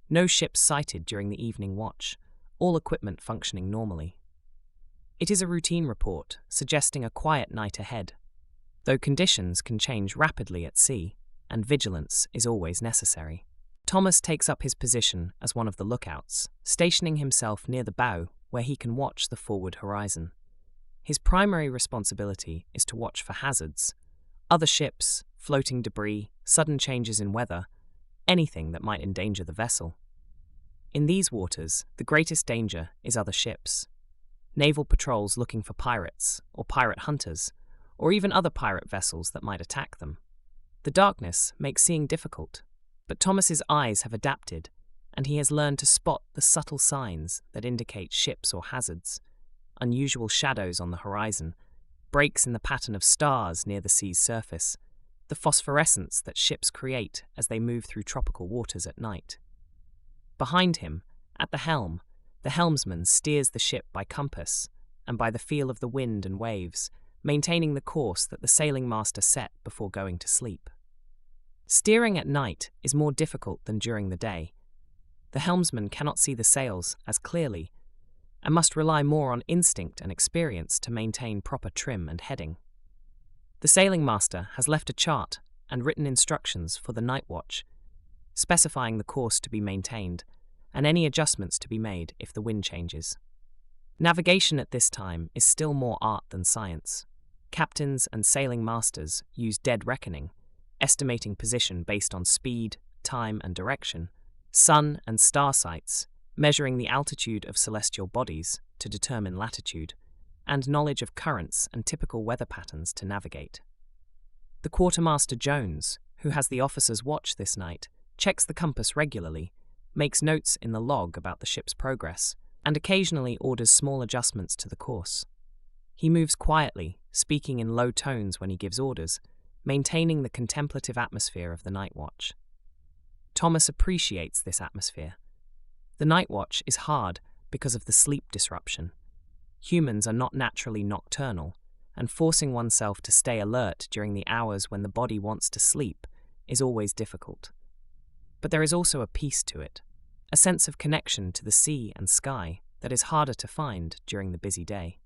S1: No ships sighted during the evening watch, all equipment functioning normally. It is a routine report, suggesting a quiet night ahead, though conditions can change rapidly at sea, and vigilance is always necessary. Thomas takes up his position as one of the lookouts, stationing himself near the bow where he can watch the forward horizon. His primary responsibility is to watch for hazards, other ships, floating debris, sudden changes in weather, anything that might endanger the vessel. In these waters, the greatest danger is other ships. Naval patrols looking for pirates, or pirate hunters, or even other pirate vessels that might attack them. The darkness makes seeing difficult, but Thomas's eyes have adapted, and he has learned to spot the subtle signs that indicate ships or hazards. Unusual shadows on the horizon, breaks in the pattern of stars near the sea's surface, the phosphorescence that ships create as they move through tropical waters at night. Behind him, at the helm, the helmsman steers the ship by compass and by the feel of the wind and waves, maintaining the course that the sailing master set before going to sleep. Steering at night is more difficult than during the day. The helmsman cannot see the sails as clearly and must rely more on instinct and experience to maintain proper trim and heading. The sailing master has left a chart and written instructions for the night watch, specifying the course to be maintained and any adjustments to be made if the wind changes. Navigation at this time is still more art than science. Captains and sailing masters use dead reckoning, estimating position based on speed, time, and direction, sun and star sights, measuring the altitude of celestial bodies to determine latitude, and knowledge of currents and typical weather patterns to navigate. The quartermaster Jones, who has the officer's watch this night, checks the compass regularly, makes notes in the log about the ship's progress, and occasionally orders small adjustments to the course. He moves quietly, speaking in low tones when he gives orders, maintaining the contemplative atmosphere of the night watch. Thomas appreciates this atmosphere. The night watch is hard because of the sleep disruption. Humans are not naturally nocturnal, and forcing oneself to stay alert during the hours when the body wants to sleep is always difficult. But there is also a peace to it, a sense of connection to the sea and sky that is harder to find during the busy day.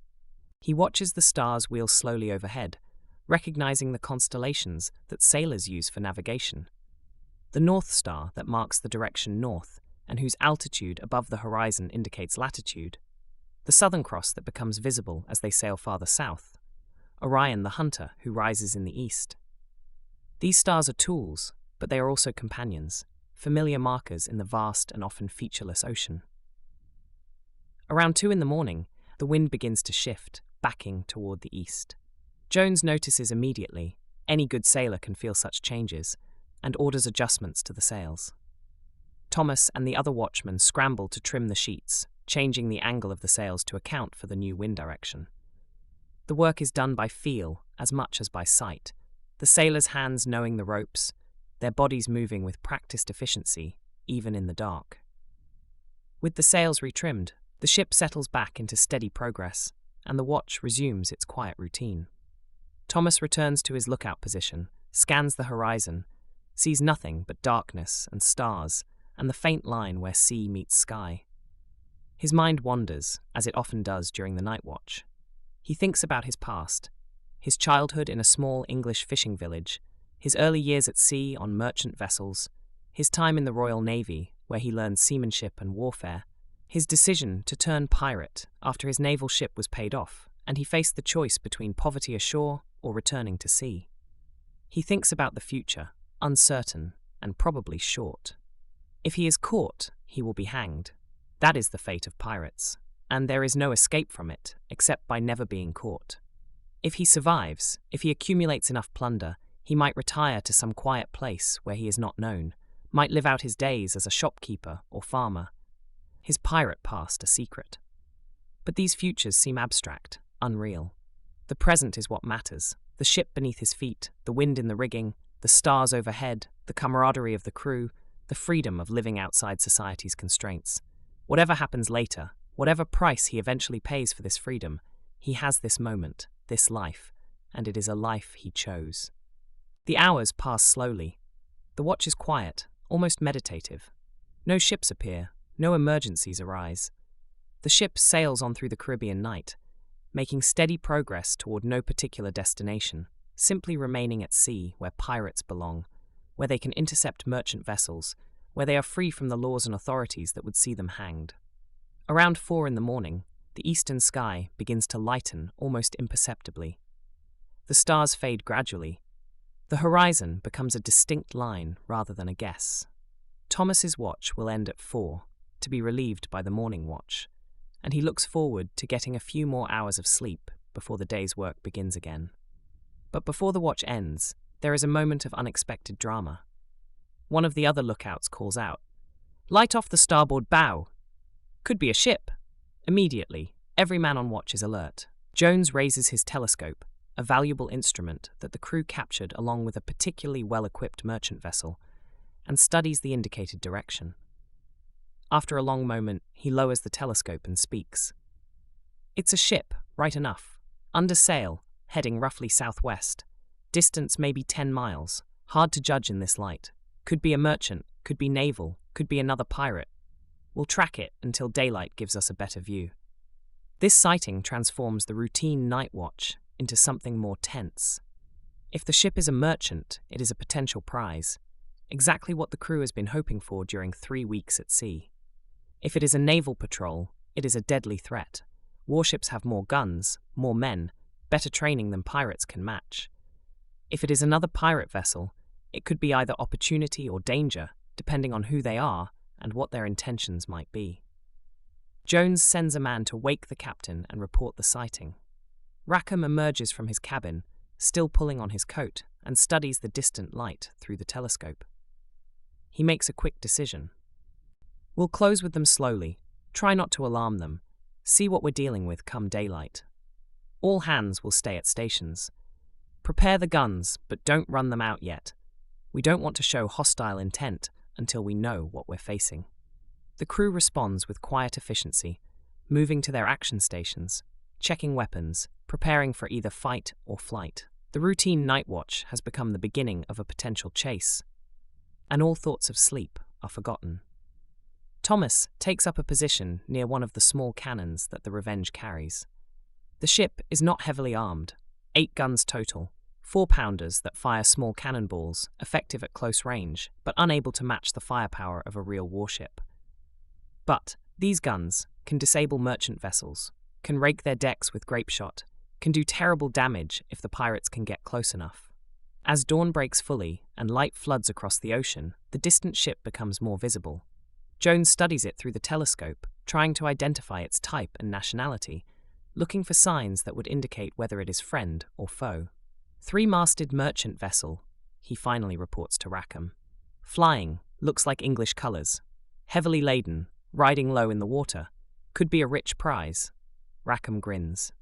S1: He watches the stars wheel slowly overhead, recognizing the constellations that sailors use for navigation. The North Star that marks the direction north and whose altitude above the horizon indicates latitude. The Southern Cross that becomes visible as they sail farther south. Orion the Hunter, who rises in the east. These stars are tools, but they are also companions, familiar markers in the vast and often featureless ocean. Around 2 a.m, the wind begins to shift, backing toward the east. Jones notices immediately, any good sailor can feel such changes, and orders adjustments to the sails. Thomas and the other watchmen scramble to trim the sheets, changing the angle of the sails to account for the new wind direction. The work is done by feel as much as by sight, the sailors' hands knowing the ropes, their bodies moving with practiced efficiency, even in the dark. With the sails retrimmed, the ship settles back into steady progress, and the watch resumes its quiet routine. Thomas returns to his lookout position, scans the horizon, sees nothing but darkness and stars, and the faint line where sea meets sky. His mind wanders, as it often does during the night watch. He thinks about his past, his childhood in a small English fishing village, his early years at sea on merchant vessels, his time in the Royal Navy, where he learned seamanship and warfare, His decision to turn pirate after his naval ship was paid off, and he faced the choice between poverty ashore or returning to sea. He thinks about the future, uncertain and probably short. If he is caught, he will be hanged. That is the fate of pirates, and there is no escape from it except by never being caught. If he survives, if he accumulates enough plunder, he might retire to some quiet place where he is not known, might live out his days as a shopkeeper or farmer, his pirate past a secret. But these futures seem abstract, unreal. The present is what matters. The ship beneath his feet, the wind in the rigging, the stars overhead, the camaraderie of the crew, the freedom of living outside society's constraints. Whatever happens later, whatever price he eventually pays for this freedom, he has this moment, this life, and it is a life he chose. The hours pass slowly. The watch is quiet, almost meditative. No ships appear, no emergencies arise. The ship sails on through the Caribbean night, making steady progress toward no particular destination, simply remaining at sea where pirates belong, where they can intercept merchant vessels, where they are free from the laws and authorities that would see them hanged. Around 4 a.m, the eastern sky begins to lighten almost imperceptibly. The stars fade gradually. The horizon becomes a distinct line rather than a guess. Thomas's watch will end at 4, to be relieved by the morning watch, and he looks forward to getting a few more hours of sleep before the day's work begins again. But before the watch ends, there is a moment of unexpected drama. One of the other lookouts calls out, "Light off the starboard bow!" Could be a ship. Immediately, every man on watch is alert. Jones raises his telescope, a valuable instrument that the crew captured along with a particularly well-equipped merchant vessel, and studies the indicated direction. After a long moment, he lowers the telescope and speaks. It's a ship, right enough. Under sail, heading roughly southwest. Distance maybe 10 miles. Hard to judge in this light. Could be a merchant, could be naval, could be another pirate. We'll track it until daylight gives us a better view. This sighting transforms the routine night watch into something more tense. If the ship is a merchant, it is a potential prize. Exactly what the crew has been hoping for during 3 weeks at sea. If it is a naval patrol, it is a deadly threat. Warships have more guns, more men, better training than pirates can match. If it is another pirate vessel, it could be either opportunity or danger, depending on who they are and what their intentions might be. Jones sends a man to wake the captain and report the sighting. Rackham emerges from his cabin, still pulling on his coat, and studies the distant light through the telescope. He makes a quick decision. We'll close with them slowly, try not to alarm them, see what we're dealing with come daylight. All hands will stay at stations. Prepare the guns, but don't run them out yet. We don't want to show hostile intent until we know what we're facing. The crew responds with quiet efficiency, moving to their action stations, checking weapons, preparing for either fight or flight. The routine night watch has become the beginning of a potential chase, and all thoughts of sleep are forgotten. Thomas takes up a position near one of the small cannons that the Revenge carries. The ship is not heavily armed, 8 guns total, 4-pounders that fire small cannonballs, effective at close range, but unable to match the firepower of a real warship. But these guns can disable merchant vessels, can rake their decks with grape shot, can do terrible damage if the pirates can get close enough. As dawn breaks fully and light floods across the ocean, the distant ship becomes more visible. Jones studies it through the telescope, trying to identify its type and nationality, looking for signs that would indicate whether it is friend or foe. 3-masted merchant vessel, he finally reports to Rackham. Flying, looks like English colours. Heavily laden, riding low in the water. Could be a rich prize. Rackham grins.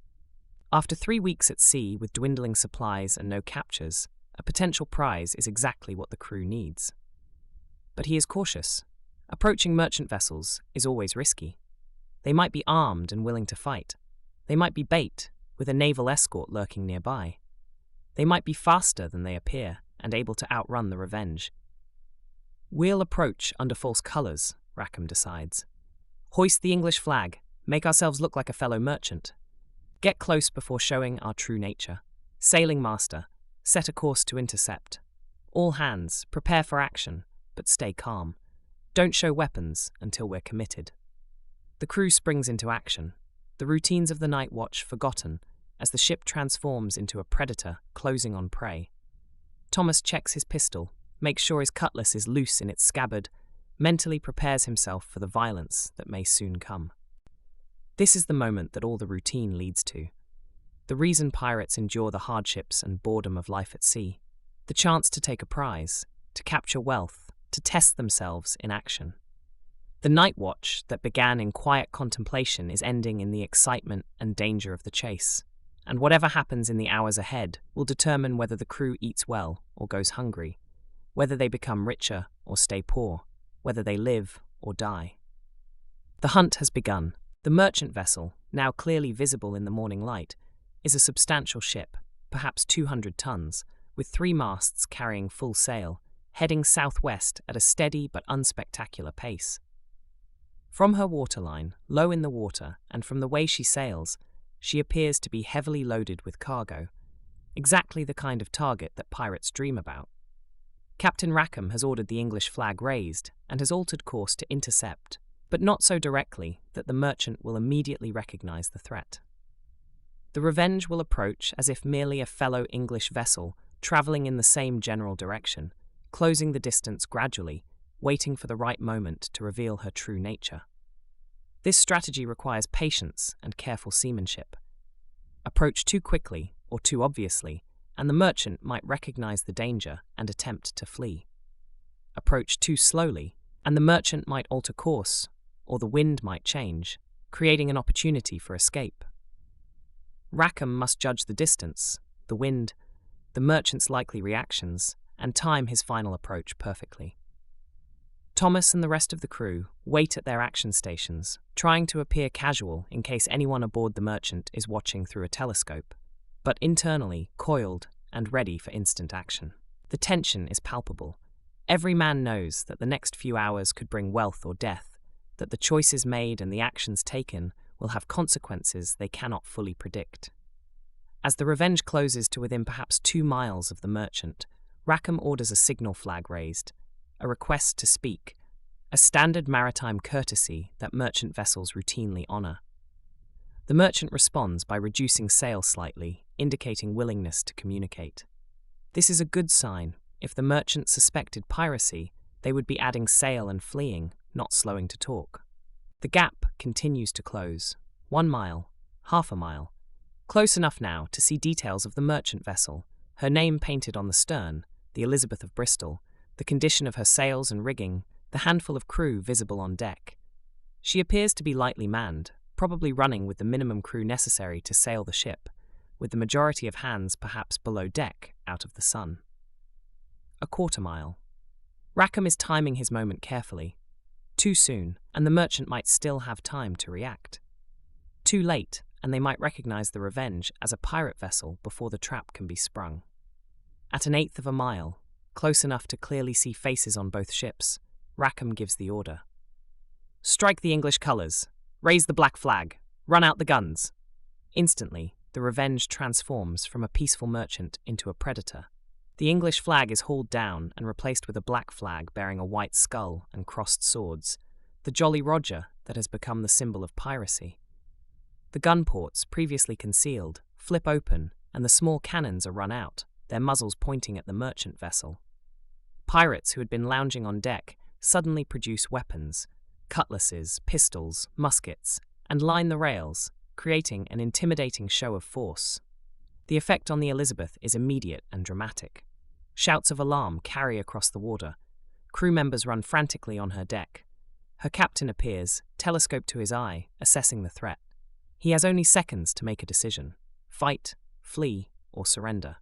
S1: After 3 weeks at sea with dwindling supplies and no captures, a potential prize is exactly what the crew needs. But he is cautious. Approaching merchant vessels is always risky. They might be armed and willing to fight. They might be bait, with a naval escort lurking nearby. They might be faster than they appear and able to outrun the Revenge. We'll approach under false colours, Rackham decides. Hoist the English flag, make ourselves look like a fellow merchant. Get close before showing our true nature. Sailing master, set a course to intercept. All hands, prepare for action, but stay calm. Don't show weapons until we're committed. The crew springs into action, the routines of the night watch forgotten as the ship transforms into a predator closing on prey. Thomas checks his pistol, makes sure his cutlass is loose in its scabbard, mentally prepares himself for the violence that may soon come. This is the moment that all the routine leads to. The reason pirates endure the hardships and boredom of life at sea. The chance to take a prize, to capture wealth, to test themselves in action. The night watch that began in quiet contemplation is ending in the excitement and danger of the chase. And whatever happens in the hours ahead will determine whether the crew eats well or goes hungry, whether they become richer or stay poor, whether they live or die. The hunt has begun. The merchant vessel, now clearly visible in the morning light, is a substantial ship, perhaps 200 tons, with 3 masts carrying full sail, heading southwest at a steady but unspectacular pace. From her waterline, low in the water, and from the way she sails, she appears to be heavily loaded with cargo, exactly the kind of target that pirates dream about. Captain Rackham has ordered the English flag raised and has altered course to intercept, but not so directly that the merchant will immediately recognize the threat. The Revenge will approach as if merely a fellow English vessel traveling in the same general direction, closing the distance gradually, waiting for the right moment to reveal her true nature. This strategy requires patience and careful seamanship. Approach too quickly or too obviously, and the merchant might recognize the danger and attempt to flee. Approach too slowly, and the merchant might alter course, or the wind might change, creating an opportunity for escape. Rackham must judge the distance, the wind, the merchant's likely reactions, and time his final approach perfectly. Thomas and the rest of the crew wait at their action stations, trying to appear casual in case anyone aboard the merchant is watching through a telescope, but internally coiled and ready for instant action. The tension is palpable. Every man knows that the next few hours could bring wealth or death, that the choices made and the actions taken will have consequences they cannot fully predict. As the Revenge closes to within perhaps 2 miles of the merchant, Rackham orders a signal flag raised, a request to speak, a standard maritime courtesy that merchant vessels routinely honor. The merchant responds by reducing sail slightly, indicating willingness to communicate. This is a good sign. If the merchant suspected piracy, they would be adding sail and fleeing, not slowing to talk. The gap continues to close. 1 mile, half a mile. Close enough now to see details of the merchant vessel, her name painted on the stern, the Elizabeth of Bristol, the condition of her sails and rigging, the handful of crew visible on deck. She appears to be lightly manned, probably running with the minimum crew necessary to sail the ship, with the majority of hands perhaps below deck, out of the sun. A 1/4 mile. Rackham is timing his moment carefully. Too soon, and the merchant might still have time to react. Too late, and they might recognize the Revenge as a pirate vessel before the trap can be sprung. At 1/8 of a mile, close enough to clearly see faces on both ships, Rackham gives the order. Strike the English colours. Raise the black flag. Run out the guns. Instantly, the Revenge transforms from a peaceful merchant into a predator. The English flag is hauled down and replaced with a black flag bearing a white skull and crossed swords, the Jolly Roger that has become the symbol of piracy. The gun ports, previously concealed, flip open and the small cannons are run out, their muzzles pointing at the merchant vessel. Pirates who had been lounging on deck suddenly produce weapons, cutlasses, pistols, muskets, and line the rails, creating an intimidating show of force. The effect on the Elizabeth is immediate and dramatic. Shouts of alarm carry across the water. Crew members run frantically on her deck. Her captain appears, telescope to his eye, assessing the threat. He has only seconds to make a decision: fight, flee, or surrender.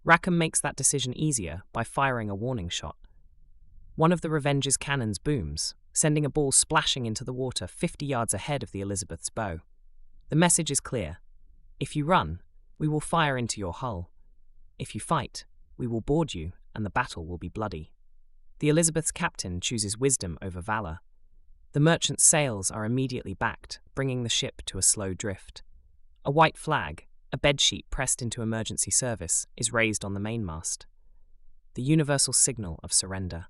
S1: Rackham makes that decision easier by firing a warning shot. One of the Revenge's cannons booms, sending a ball splashing into the water 50 yards ahead of the Elizabeth's bow. The message is clear: if you run, we will fire into your hull. If you fight, we will board you, and the battle will be bloody. The Elizabeth's captain chooses wisdom over valor. The merchant's sails are immediately backed, bringing the ship to a slow drift. A white flag, a bedsheet pressed into emergency service, is raised on the mainmast. The universal signal of surrender.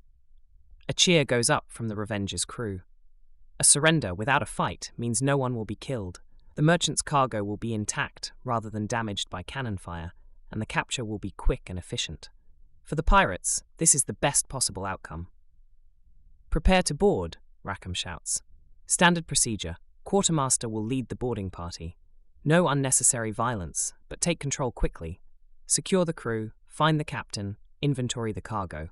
S1: A cheer goes up from the Revenge's crew. A surrender without a fight means no one will be killed. The merchant's cargo will be intact rather than damaged by cannon fire, and the capture will be quick and efficient. For the pirates, this is the best possible outcome. "Prepare to board," Rackham shouts. Standard procedure: quartermaster will lead the boarding party. No unnecessary violence, but take control quickly. Secure the crew, find the captain, inventory the cargo.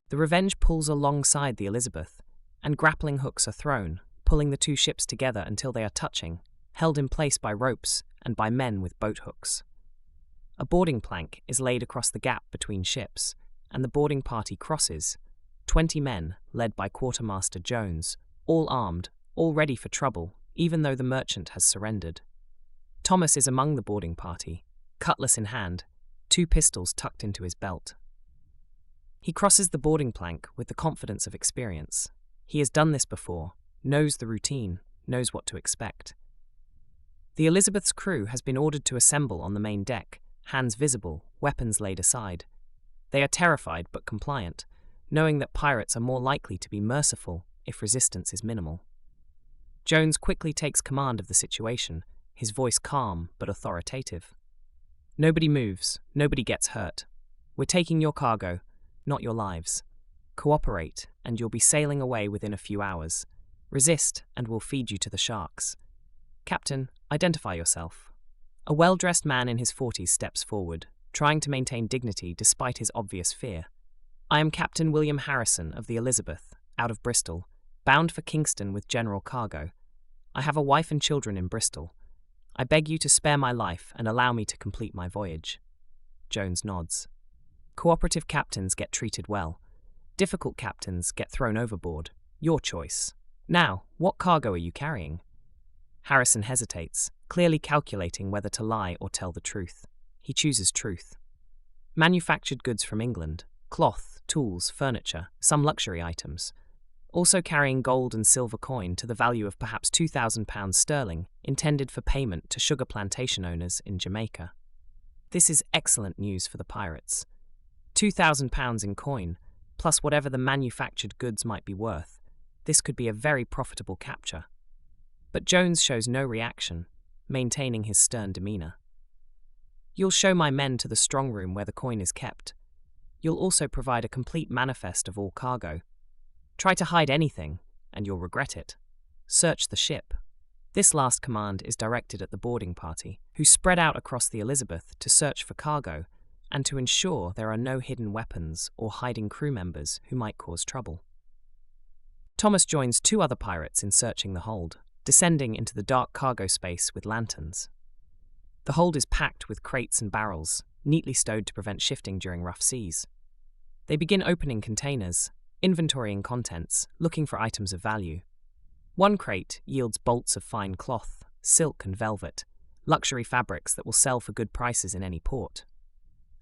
S1: The Revenge pulls alongside the Elizabeth, and grappling hooks are thrown, pulling the two ships together until they are touching, held in place by ropes and by men with boat hooks. A boarding plank is laid across the gap between ships, and the boarding party crosses. 20 men, led by Quartermaster Jones, all armed, all ready for trouble, even though the merchant has surrendered. Thomas is among the boarding party, cutlass in hand, 2 pistols tucked into his belt. He crosses the boarding plank with the confidence of experience. He has done this before, knows the routine, knows what to expect. The Elizabeth's crew has been ordered to assemble on the main deck, hands visible, weapons laid aside. They are terrified but compliant, knowing that pirates are more likely to be merciful if resistance is minimal. Jones quickly takes command of the situation, his voice calm but authoritative. "Nobody moves, nobody gets hurt. We're taking your cargo, not your lives. Cooperate, and you'll be sailing away within a few hours. Resist, and we'll feed you to the sharks. Captain, identify yourself." A well-dressed man in his 40s steps forward, trying to maintain dignity despite his obvious fear. "I am Captain William Harrison of the Elizabeth, out of Bristol, bound for Kingston with general cargo. I have a wife and children in Bristol. I beg you to spare my life and allow me to complete my voyage." Jones nods. Cooperative captains get treated well. Difficult captains get thrown overboard. Your choice. Now, what cargo are you carrying? Harrison hesitates, clearly calculating whether to lie or tell the truth. He chooses truth. Manufactured goods from England, cloth, tools, furniture, some luxury items. Also carrying gold and silver coin to the value of perhaps £2,000 sterling, intended for payment to sugar plantation owners in Jamaica. This is excellent news for the pirates. £2,000 in coin, plus whatever the manufactured goods might be worth. This could be a very profitable capture. But Jones shows no reaction, maintaining his stern demeanor. "You'll show my men to the strong room where the coin is kept. You'll also provide a complete manifest of all cargo. Try to hide anything, and you'll regret it. Search the ship." This last command is directed at the boarding party, who spread out across the Elizabeth to search for cargo and to ensure there are no hidden weapons or hiding crew members who might cause trouble. Thomas joins 2 other pirates in searching the hold, descending into the dark cargo space with lanterns. The hold is packed with crates and barrels, neatly stowed to prevent shifting during rough seas. They begin opening containers, inventorying contents, looking for items of value. One crate yields bolts of fine cloth, silk and velvet, luxury fabrics that will sell for good prices in any port.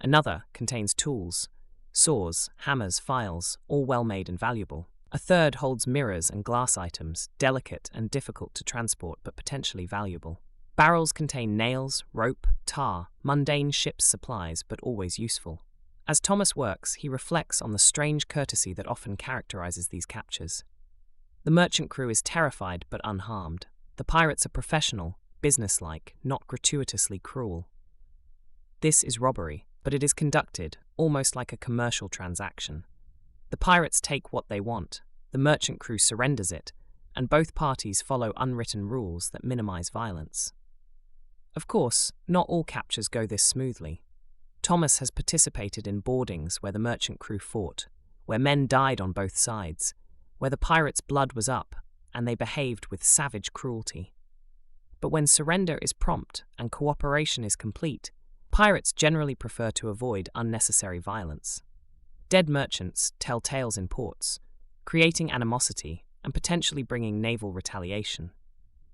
S1: Another contains tools, saws, hammers, files, all well made and valuable. A third holds mirrors and glass items, delicate and difficult to transport but potentially valuable. Barrels contain nails, rope, tar, mundane ship's supplies but always useful. As Thomas works, he reflects on the strange courtesy that often characterizes these captures. The merchant crew is terrified but unharmed. The pirates are professional, businesslike, not gratuitously cruel. This is robbery, but it is conducted almost like a commercial transaction. The pirates take what they want, the merchant crew surrenders it, and both parties follow unwritten rules that minimize violence. Of course, not all captures go this smoothly. Thomas has participated in boardings where the merchant crew fought, where men died on both sides, where the pirates' blood was up and they behaved with savage cruelty. But when surrender is prompt and cooperation is complete, pirates generally prefer to avoid unnecessary violence. Dead merchants tell tales in ports, creating animosity and potentially bringing naval retaliation.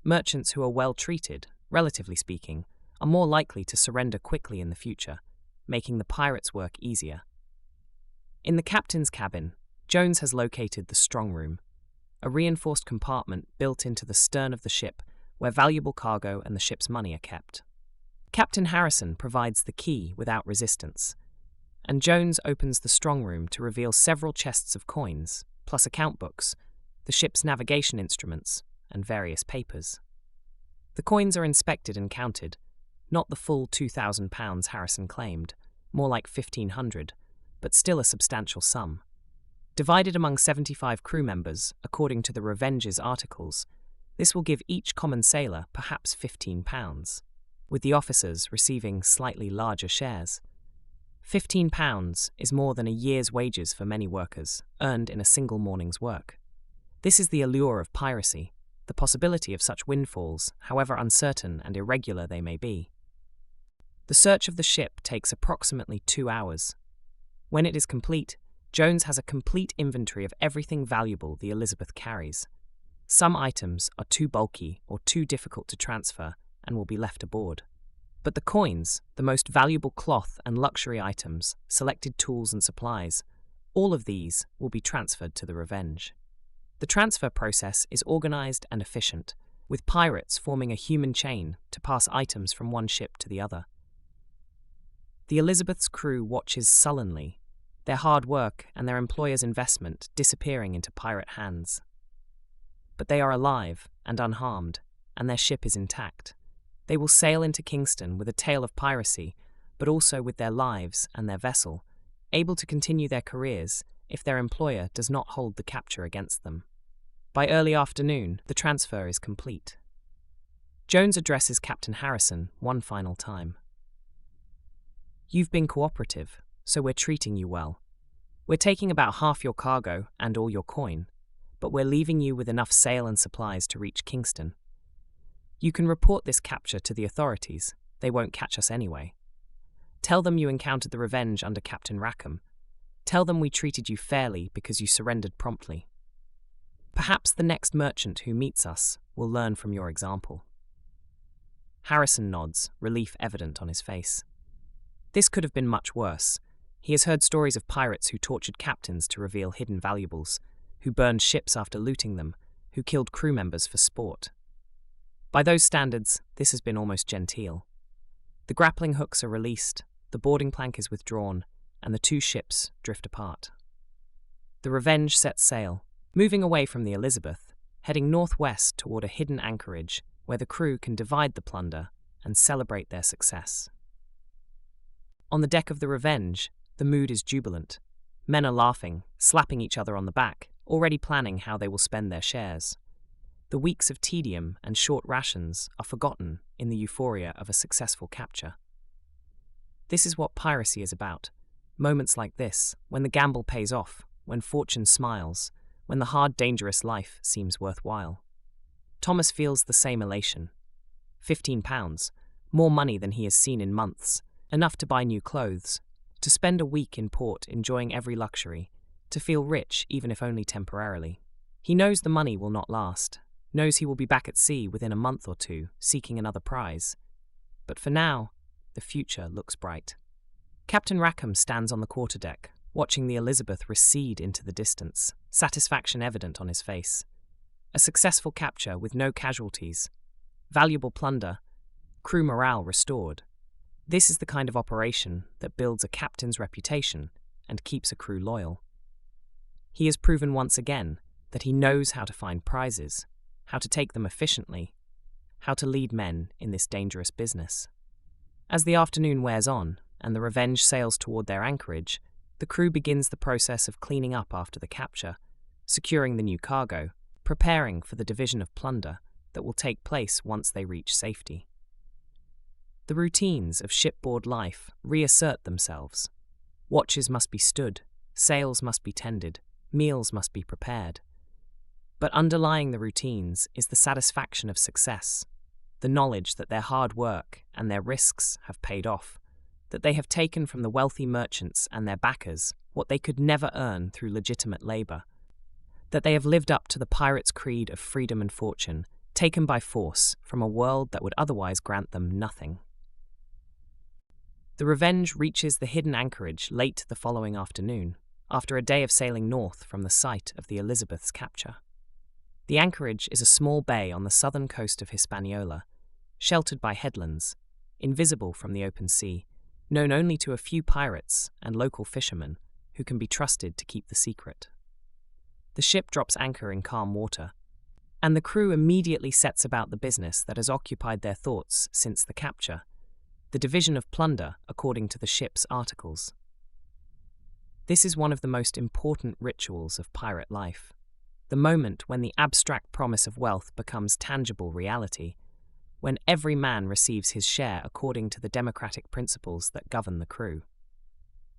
S1: Merchants who are well treated, relatively speaking, are more likely to surrender quickly in the future, making the pirates' work easier. In the captain's cabin, Jones has located the strong room, a reinforced compartment built into the stern of the ship where valuable cargo and the ship's money are kept. Captain Harrison provides the key without resistance, and Jones opens the strong room to reveal several chests of coins, plus account books, the ship's navigation instruments, and various papers. The coins are inspected and counted, not the full £2,000 Harrison claimed, more like 1,500, but still a substantial sum. Divided among 75 crew members, according to the Revenge's articles, this will give each common sailor perhaps £15, with the officers receiving slightly larger shares. £15 is more than a year's wages for many workers, earned in a single morning's work. This is the allure of piracy, the possibility of such windfalls, however uncertain and irregular they may be. The search of the ship takes approximately 2 hours. When it is complete, Jones has a complete inventory of everything valuable the Elizabeth carries. Some items are too bulky or too difficult to transfer and will be left aboard. But the coins, the most valuable cloth and luxury items, selected tools and supplies, all of these will be transferred to the Revenge. The transfer process is organized and efficient, with pirates forming a human chain to pass items from one ship to the other. The Elizabeth's crew watches sullenly, their hard work and their employer's investment disappearing into pirate hands. But they are alive and unharmed, and their ship is intact. They will sail into Kingston with a tale of piracy, but also with their lives and their vessel, able to continue their careers if their employer does not hold the capture against them. By early afternoon, the transfer is complete. Jones addresses Captain Harrison one final time. "You've been cooperative, so we're treating you well. We're taking about half your cargo and all your coin, but we're leaving you with enough sail and supplies to reach Kingston. You can report this capture to the authorities. They won't catch us anyway. Tell them you encountered the Revenge under Captain Rackham. Tell them we treated you fairly because you surrendered promptly. Perhaps the next merchant who meets us will learn from your example." Harrison nods, relief evident on his face. This could have been much worse. He has heard stories of pirates who tortured captains to reveal hidden valuables, who burned ships after looting them, who killed crew members for sport. By those standards, this has been almost genteel. The grappling hooks are released, the boarding plank is withdrawn, and the two ships drift apart. The Revenge sets sail, moving away from the Elizabeth, heading northwest toward a hidden anchorage where the crew can divide the plunder and celebrate their success. On the deck of the Revenge, the mood is jubilant. Men are laughing, slapping each other on the back, already planning how they will spend their shares. The weeks of tedium and short rations are forgotten in the euphoria of a successful capture. This is what piracy is about. Moments like this, when the gamble pays off, when fortune smiles, when the hard, dangerous life seems worthwhile. Thomas feels the same elation. £15, more money than he has seen in months, enough to buy new clothes, to spend a week in port enjoying every luxury, to feel rich even if only temporarily. He knows the money will not last, knows he will be back at sea within a month or two, seeking another prize. But for now, the future looks bright. Captain Rackham stands on the quarterdeck, watching the Elizabeth recede into the distance, satisfaction evident on his face. A successful capture with no casualties, valuable plunder, crew morale restored. This is the kind of operation that builds a captain's reputation and keeps a crew loyal. He has proven once again that he knows how to find prizes, how to take them efficiently, how to lead men in this dangerous business. As the afternoon wears on and the Revenge sails toward their anchorage, the crew begins the process of cleaning up after the capture, securing the new cargo, preparing for the division of plunder that will take place once they reach safety. The routines of shipboard life reassert themselves. Watches must be stood, sails must be tended, meals must be prepared. But underlying the routines is the satisfaction of success, the knowledge that their hard work and their risks have paid off, that they have taken from the wealthy merchants and their backers what they could never earn through legitimate labour, that they have lived up to the pirate's creed of freedom and fortune, taken by force from a world that would otherwise grant them nothing. The Revenge reaches the hidden anchorage late the following afternoon, after a day of sailing north from the site of the Elizabeth's capture. The anchorage is a small bay on the southern coast of Hispaniola, sheltered by headlands, invisible from the open sea, known only to a few pirates and local fishermen who can be trusted to keep the secret. the ship drops anchor in calm water, and the crew immediately sets about the business that has occupied their thoughts since the capture, the division of plunder according to the ship's articles. This is one of the most important rituals of pirate life, the moment when the abstract promise of wealth becomes tangible reality, when every man receives his share according to the democratic principles that govern the crew.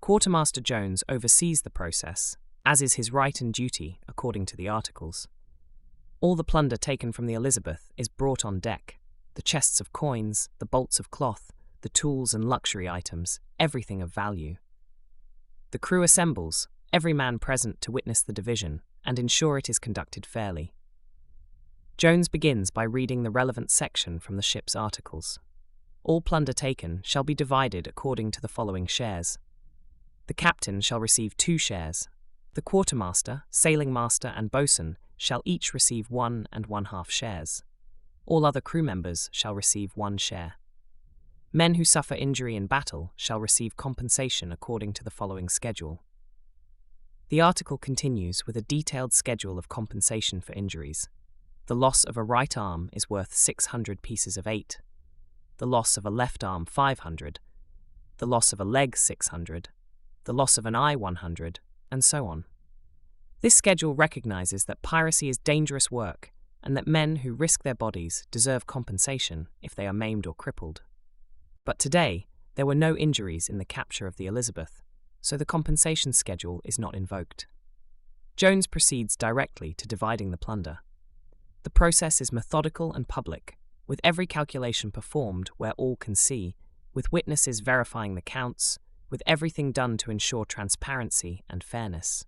S1: Quartermaster Jones oversees the process, as is his right and duty according to the articles. All the plunder taken from the Elizabeth is brought on deck, the chests of coins, the bolts of cloth, the tools and luxury items, everything of value. The crew assembles, every man present to witness the division and ensure it is conducted fairly. Jones begins by reading the relevant section from the ship's articles. All plunder taken shall be divided according to the following shares. The captain shall receive 2 shares. The quartermaster, sailing master, and boatswain shall each receive 1 1/2 shares. All other crew members shall receive 1 share. Men who suffer injury in battle shall receive compensation according to the following schedule. The article continues with a detailed schedule of compensation for injuries. The loss of a right arm is worth 600 pieces of 8. The loss of a left arm 500. The loss of a leg 600. The loss of an eye 100, and so on. This schedule recognizes that piracy is dangerous work and that men who risk their bodies deserve compensation if they are maimed or crippled. But today, there were no injuries in the capture of the Elizabeth, so the compensation schedule is not invoked. Jones proceeds directly to dividing the plunder. The process is methodical and public, with every calculation performed where all can see, with witnesses verifying the counts, with everything done to ensure transparency and fairness.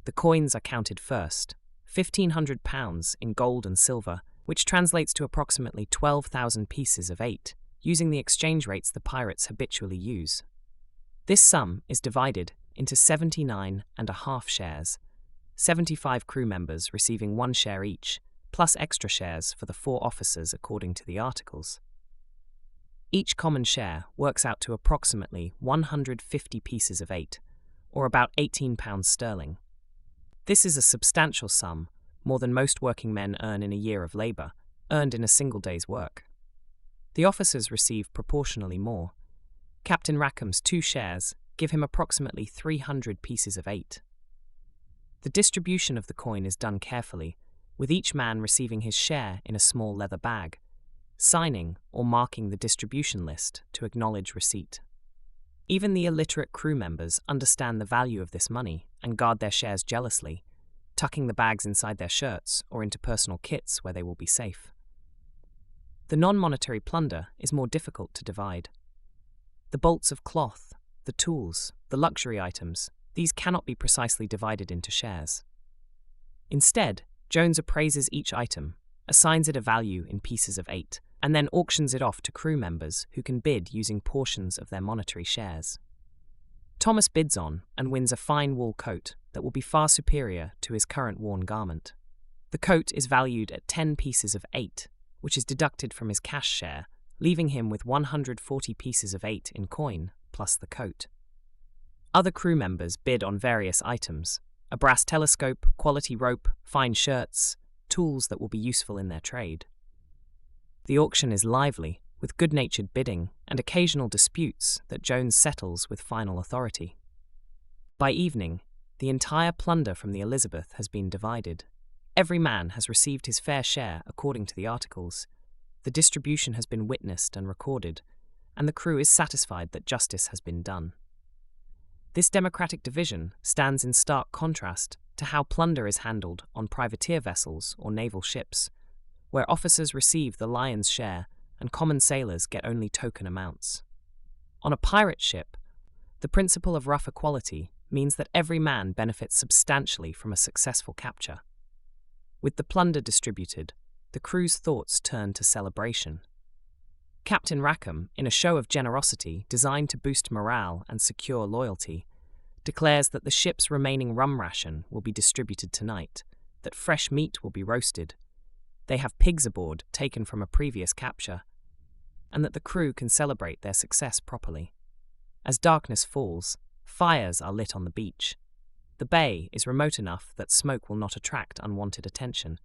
S1: The coins are counted first, £1,500 in gold and silver, which translates to approximately 12,000 pieces of 8, using the exchange rates the pirates habitually use. This sum is divided into 79.5 shares, 75 crew members receiving 1 share each, plus extra shares for the 4 officers according to the articles. Each common share works out to approximately 150 pieces of 8, or about £18 sterling. This is a substantial sum, more than most working men earn in a year of labour, earned in a single day's work. The officers receive proportionally more. Captain Rackham's 2 shares give him approximately 300 pieces of 8. The distribution of the coin is done carefully, with each man receiving his share in a small leather bag, signing or marking the distribution list to acknowledge receipt. Even the illiterate crew members understand the value of this money and guard their shares jealously, tucking the bags inside their shirts or into personal kits where they will be safe. The non-monetary plunder is more difficult to divide. The bolts of cloth, the tools, the luxury items, these cannot be precisely divided into shares. Instead, Jones appraises each item, assigns it a value in pieces of 8, and then auctions it off to crew members who can bid using portions of their monetary shares. Thomas bids on and wins a fine wool coat that will be far superior to his current worn garment. The coat is valued at 10 pieces of 8, which is deducted from his cash share, leaving him with 140 pieces of 8 in coin, plus the coat. Other crew members bid on various items: a brass telescope, quality rope, fine shirts, tools that will be useful in their trade. The auction is lively, with good-natured bidding and occasional disputes that Jones settles with final authority. By evening, the entire plunder from the Elizabeth has been divided. Every man has received his fair share according to the articles. The distribution has been witnessed and recorded, and the crew is satisfied that justice has been done. This democratic division stands in stark contrast to how plunder is handled on privateer vessels or naval ships, where officers receive the lion's share and common sailors get only token amounts. On a pirate ship, the principle of rough equality means that every man benefits substantially from a successful capture. With the plunder distributed, the crew's thoughts turn to celebration. Captain Rackham, in a show of generosity designed to boost morale and secure loyalty, declares that the ship's remaining rum ration will be distributed tonight, that fresh meat will be roasted, they have pigs aboard taken from a previous capture, and that the crew can celebrate their success properly. As darkness falls, fires are lit on the beach. The bay is remote enough that smoke will not attract unwanted attention,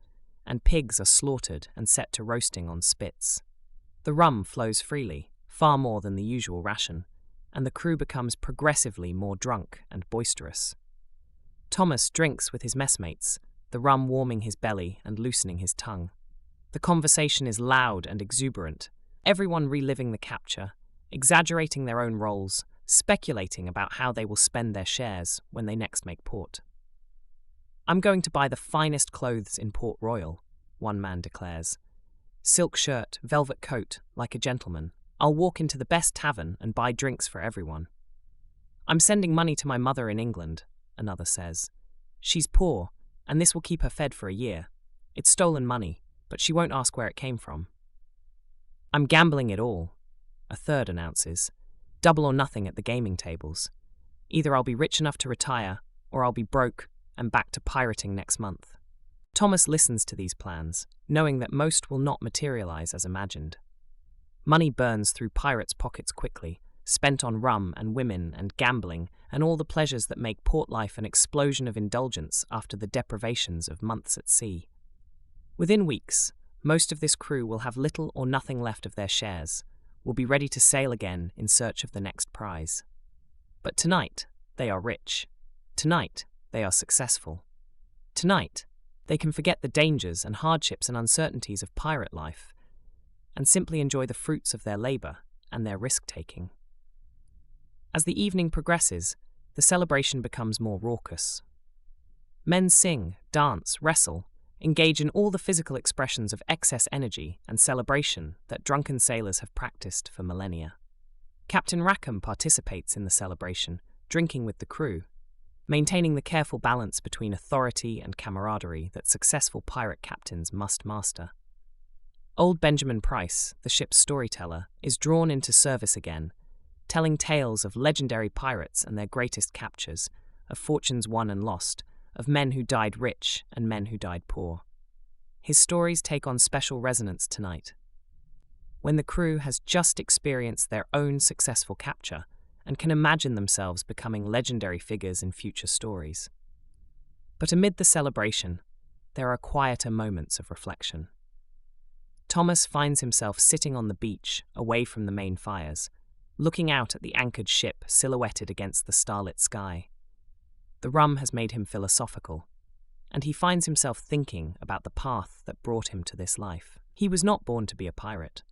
S1: and pigs are slaughtered and set to roasting on spits. The rum flows freely, far more than the usual ration, and the crew becomes progressively more drunk and boisterous. Thomas drinks with his messmates, the rum warming his belly and loosening his tongue. The conversation is loud and exuberant, everyone reliving the capture, exaggerating their own roles, speculating about how they will spend their shares when they next make port. "I'm going to buy the finest clothes in Port Royal," one man declares. "Silk shirt, velvet coat, like a gentleman. I'll walk into the best tavern and buy drinks for everyone." "I'm sending money to my mother in England," another says. "She's poor, and this will keep her fed for a year. It's stolen money, but she won't ask where it came from." "I'm gambling it all," a third announces. "Double or nothing at the gaming tables. Either I'll be rich enough to retire, or I'll be broke and back to pirating next month." Thomas listens to these plans, knowing that most will not materialize as imagined. Money burns through pirates' pockets quickly, spent on rum and women and gambling and all the pleasures that make port life an explosion of indulgence after the deprivations of months at sea. Within weeks, most of this crew will have little or nothing left of their shares, will be ready to sail again in search of the next prize. But tonight, they are rich. Tonight, they are successful. Tonight, they can forget the dangers and hardships and uncertainties of pirate life and simply enjoy the fruits of their labor and their risk-taking. As the evening progresses, the celebration becomes more raucous. Men sing, dance, wrestle, engage in all the physical expressions of excess energy and celebration that drunken sailors have practiced for millennia. Captain Rackham participates in the celebration, drinking with the crew, maintaining the careful balance between authority and camaraderie that successful pirate captains must master. Old Benjamin Price, the ship's storyteller, is drawn into service again, telling tales of legendary pirates and their greatest captures, of fortunes won and lost, of men who died rich and men who died poor. His stories take on special resonance tonight, when the crew has just experienced their own successful capture and can imagine themselves becoming legendary figures in future stories. But amid the celebration, there are quieter moments of reflection. Thomas finds himself sitting on the beach, away from the main fires, looking out at the anchored ship silhouetted against the starlit sky. The rum has made him philosophical, and he finds himself thinking about the path that brought him to this life. He was not born to be a pirate.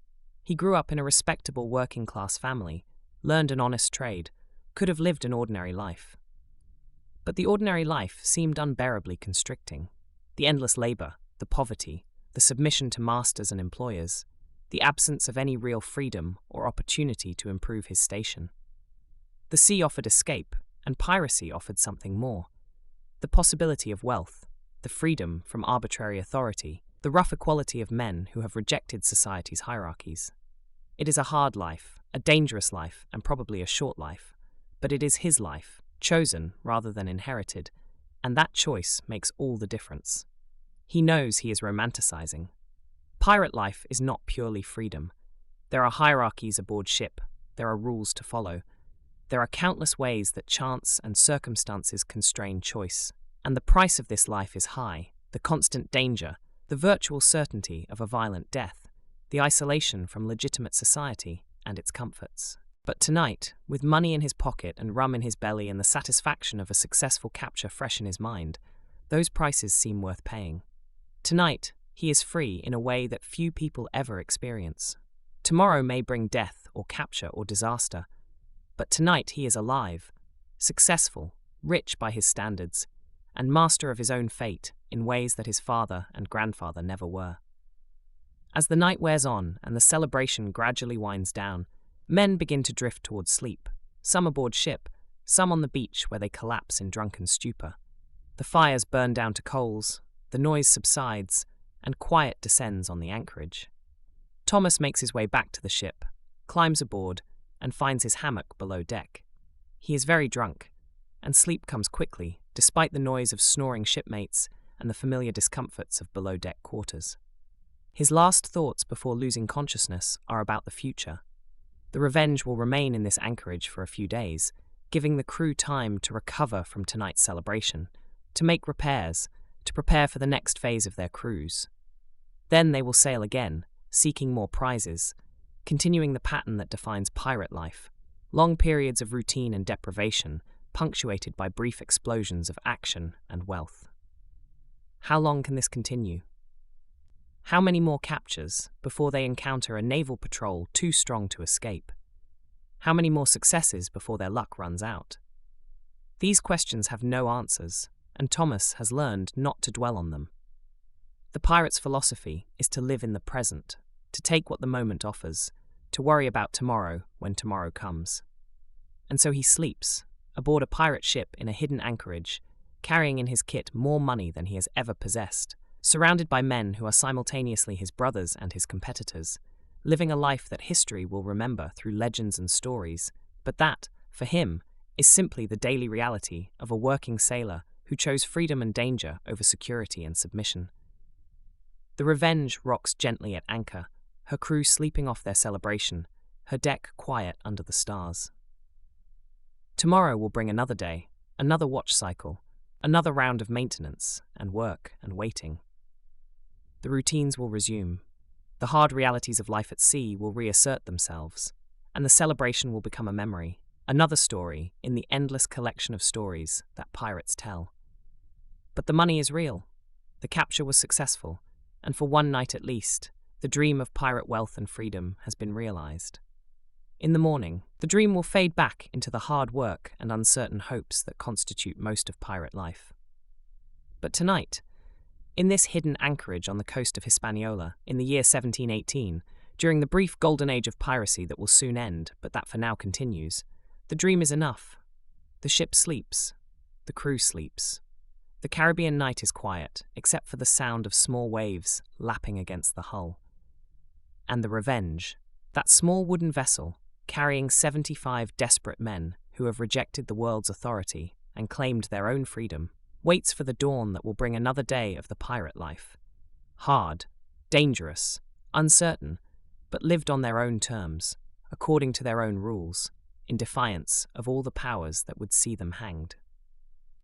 S1: He grew up in a respectable working-class family, learned an honest trade, could have lived an ordinary life. But the ordinary life seemed unbearably constricting. The endless labor, the poverty, the submission to masters and employers, the absence of any real freedom or opportunity to improve his station. The sea offered escape, and piracy offered something more. The possibility of wealth, the freedom from arbitrary authority, the rough equality of men who have rejected society's hierarchies. It is a hard life, a dangerous life, and probably a short life, but it is his life, chosen rather than inherited, and that choice makes all the difference. He knows he is romanticizing. Pirate life is not purely freedom. There are hierarchies aboard ship, there are rules to follow. There are countless ways that chance and circumstances constrain choice, and the price of this life is high, the constant danger, the virtual certainty of a violent death, the isolation from legitimate society and its comforts. But tonight, with money in his pocket and rum in his belly and the satisfaction of a successful capture fresh in his mind, those prices seem worth paying. Tonight, he is free in a way that few people ever experience. Tomorrow may bring death or capture or disaster, but tonight he is alive, successful, rich by his standards, and master of his own fate in ways that his father and grandfather never were. As the night wears on and the celebration gradually winds down, men begin to drift towards sleep, some aboard ship, some on the beach where they collapse in drunken stupor. The fires burn down to coals, the noise subsides, and quiet descends on the anchorage. Thomas makes his way back to the ship, climbs aboard, and finds his hammock below deck. He is very drunk, and sleep comes quickly, despite the noise of snoring shipmates and the familiar discomforts of below-deck quarters. His last thoughts before losing consciousness are about the future. The Revenge will remain in this anchorage for a few days, giving the crew time to recover from tonight's celebration, to make repairs, to prepare for the next phase of their cruise. Then they will sail again, seeking more prizes, continuing the pattern that defines pirate life, long periods of routine and deprivation, punctuated by brief explosions of action and wealth. How long can this continue? How many more captures before they encounter a naval patrol too strong to escape? How many more successes before their luck runs out? These questions have no answers, and Thomas has learned not to dwell on them. The pirate's philosophy is to live in the present, to take what the moment offers, to worry about tomorrow when tomorrow comes. And so he sleeps, aboard a pirate ship in a hidden anchorage, carrying in his kit more money than he has ever possessed, surrounded by men who are simultaneously his brothers and his competitors, living a life that history will remember through legends and stories, but that, for him, is simply the daily reality of a working sailor who chose freedom and danger over security and submission. The Revenge rocks gently at anchor, her crew sleeping off their celebration, her deck quiet under the stars. Tomorrow will bring another day, another watch cycle, another round of maintenance and work and waiting. The routines will resume. The hard realities of life at sea will reassert themselves, and the celebration will become a memory, another story in the endless collection of stories that pirates tell. But the money is real. The capture was successful, and for one night at least, the dream of pirate wealth and freedom has been realized. In the morning, the dream will fade back into the hard work and uncertain hopes that constitute most of pirate life. But tonight, in this hidden anchorage on the coast of Hispaniola in the year 1718, during the brief golden age of piracy that will soon end, but that for now continues, the dream is enough. The ship sleeps. The crew sleeps. The Caribbean night is quiet, except for the sound of small waves lapping against the hull. And the Revenge, that small wooden vessel, carrying 75 desperate men who have rejected the world's authority and claimed their own freedom, waits for the dawn that will bring another day of the pirate life. Hard, dangerous, uncertain, but lived on their own terms, according to their own rules, in defiance of all the powers that would see them hanged.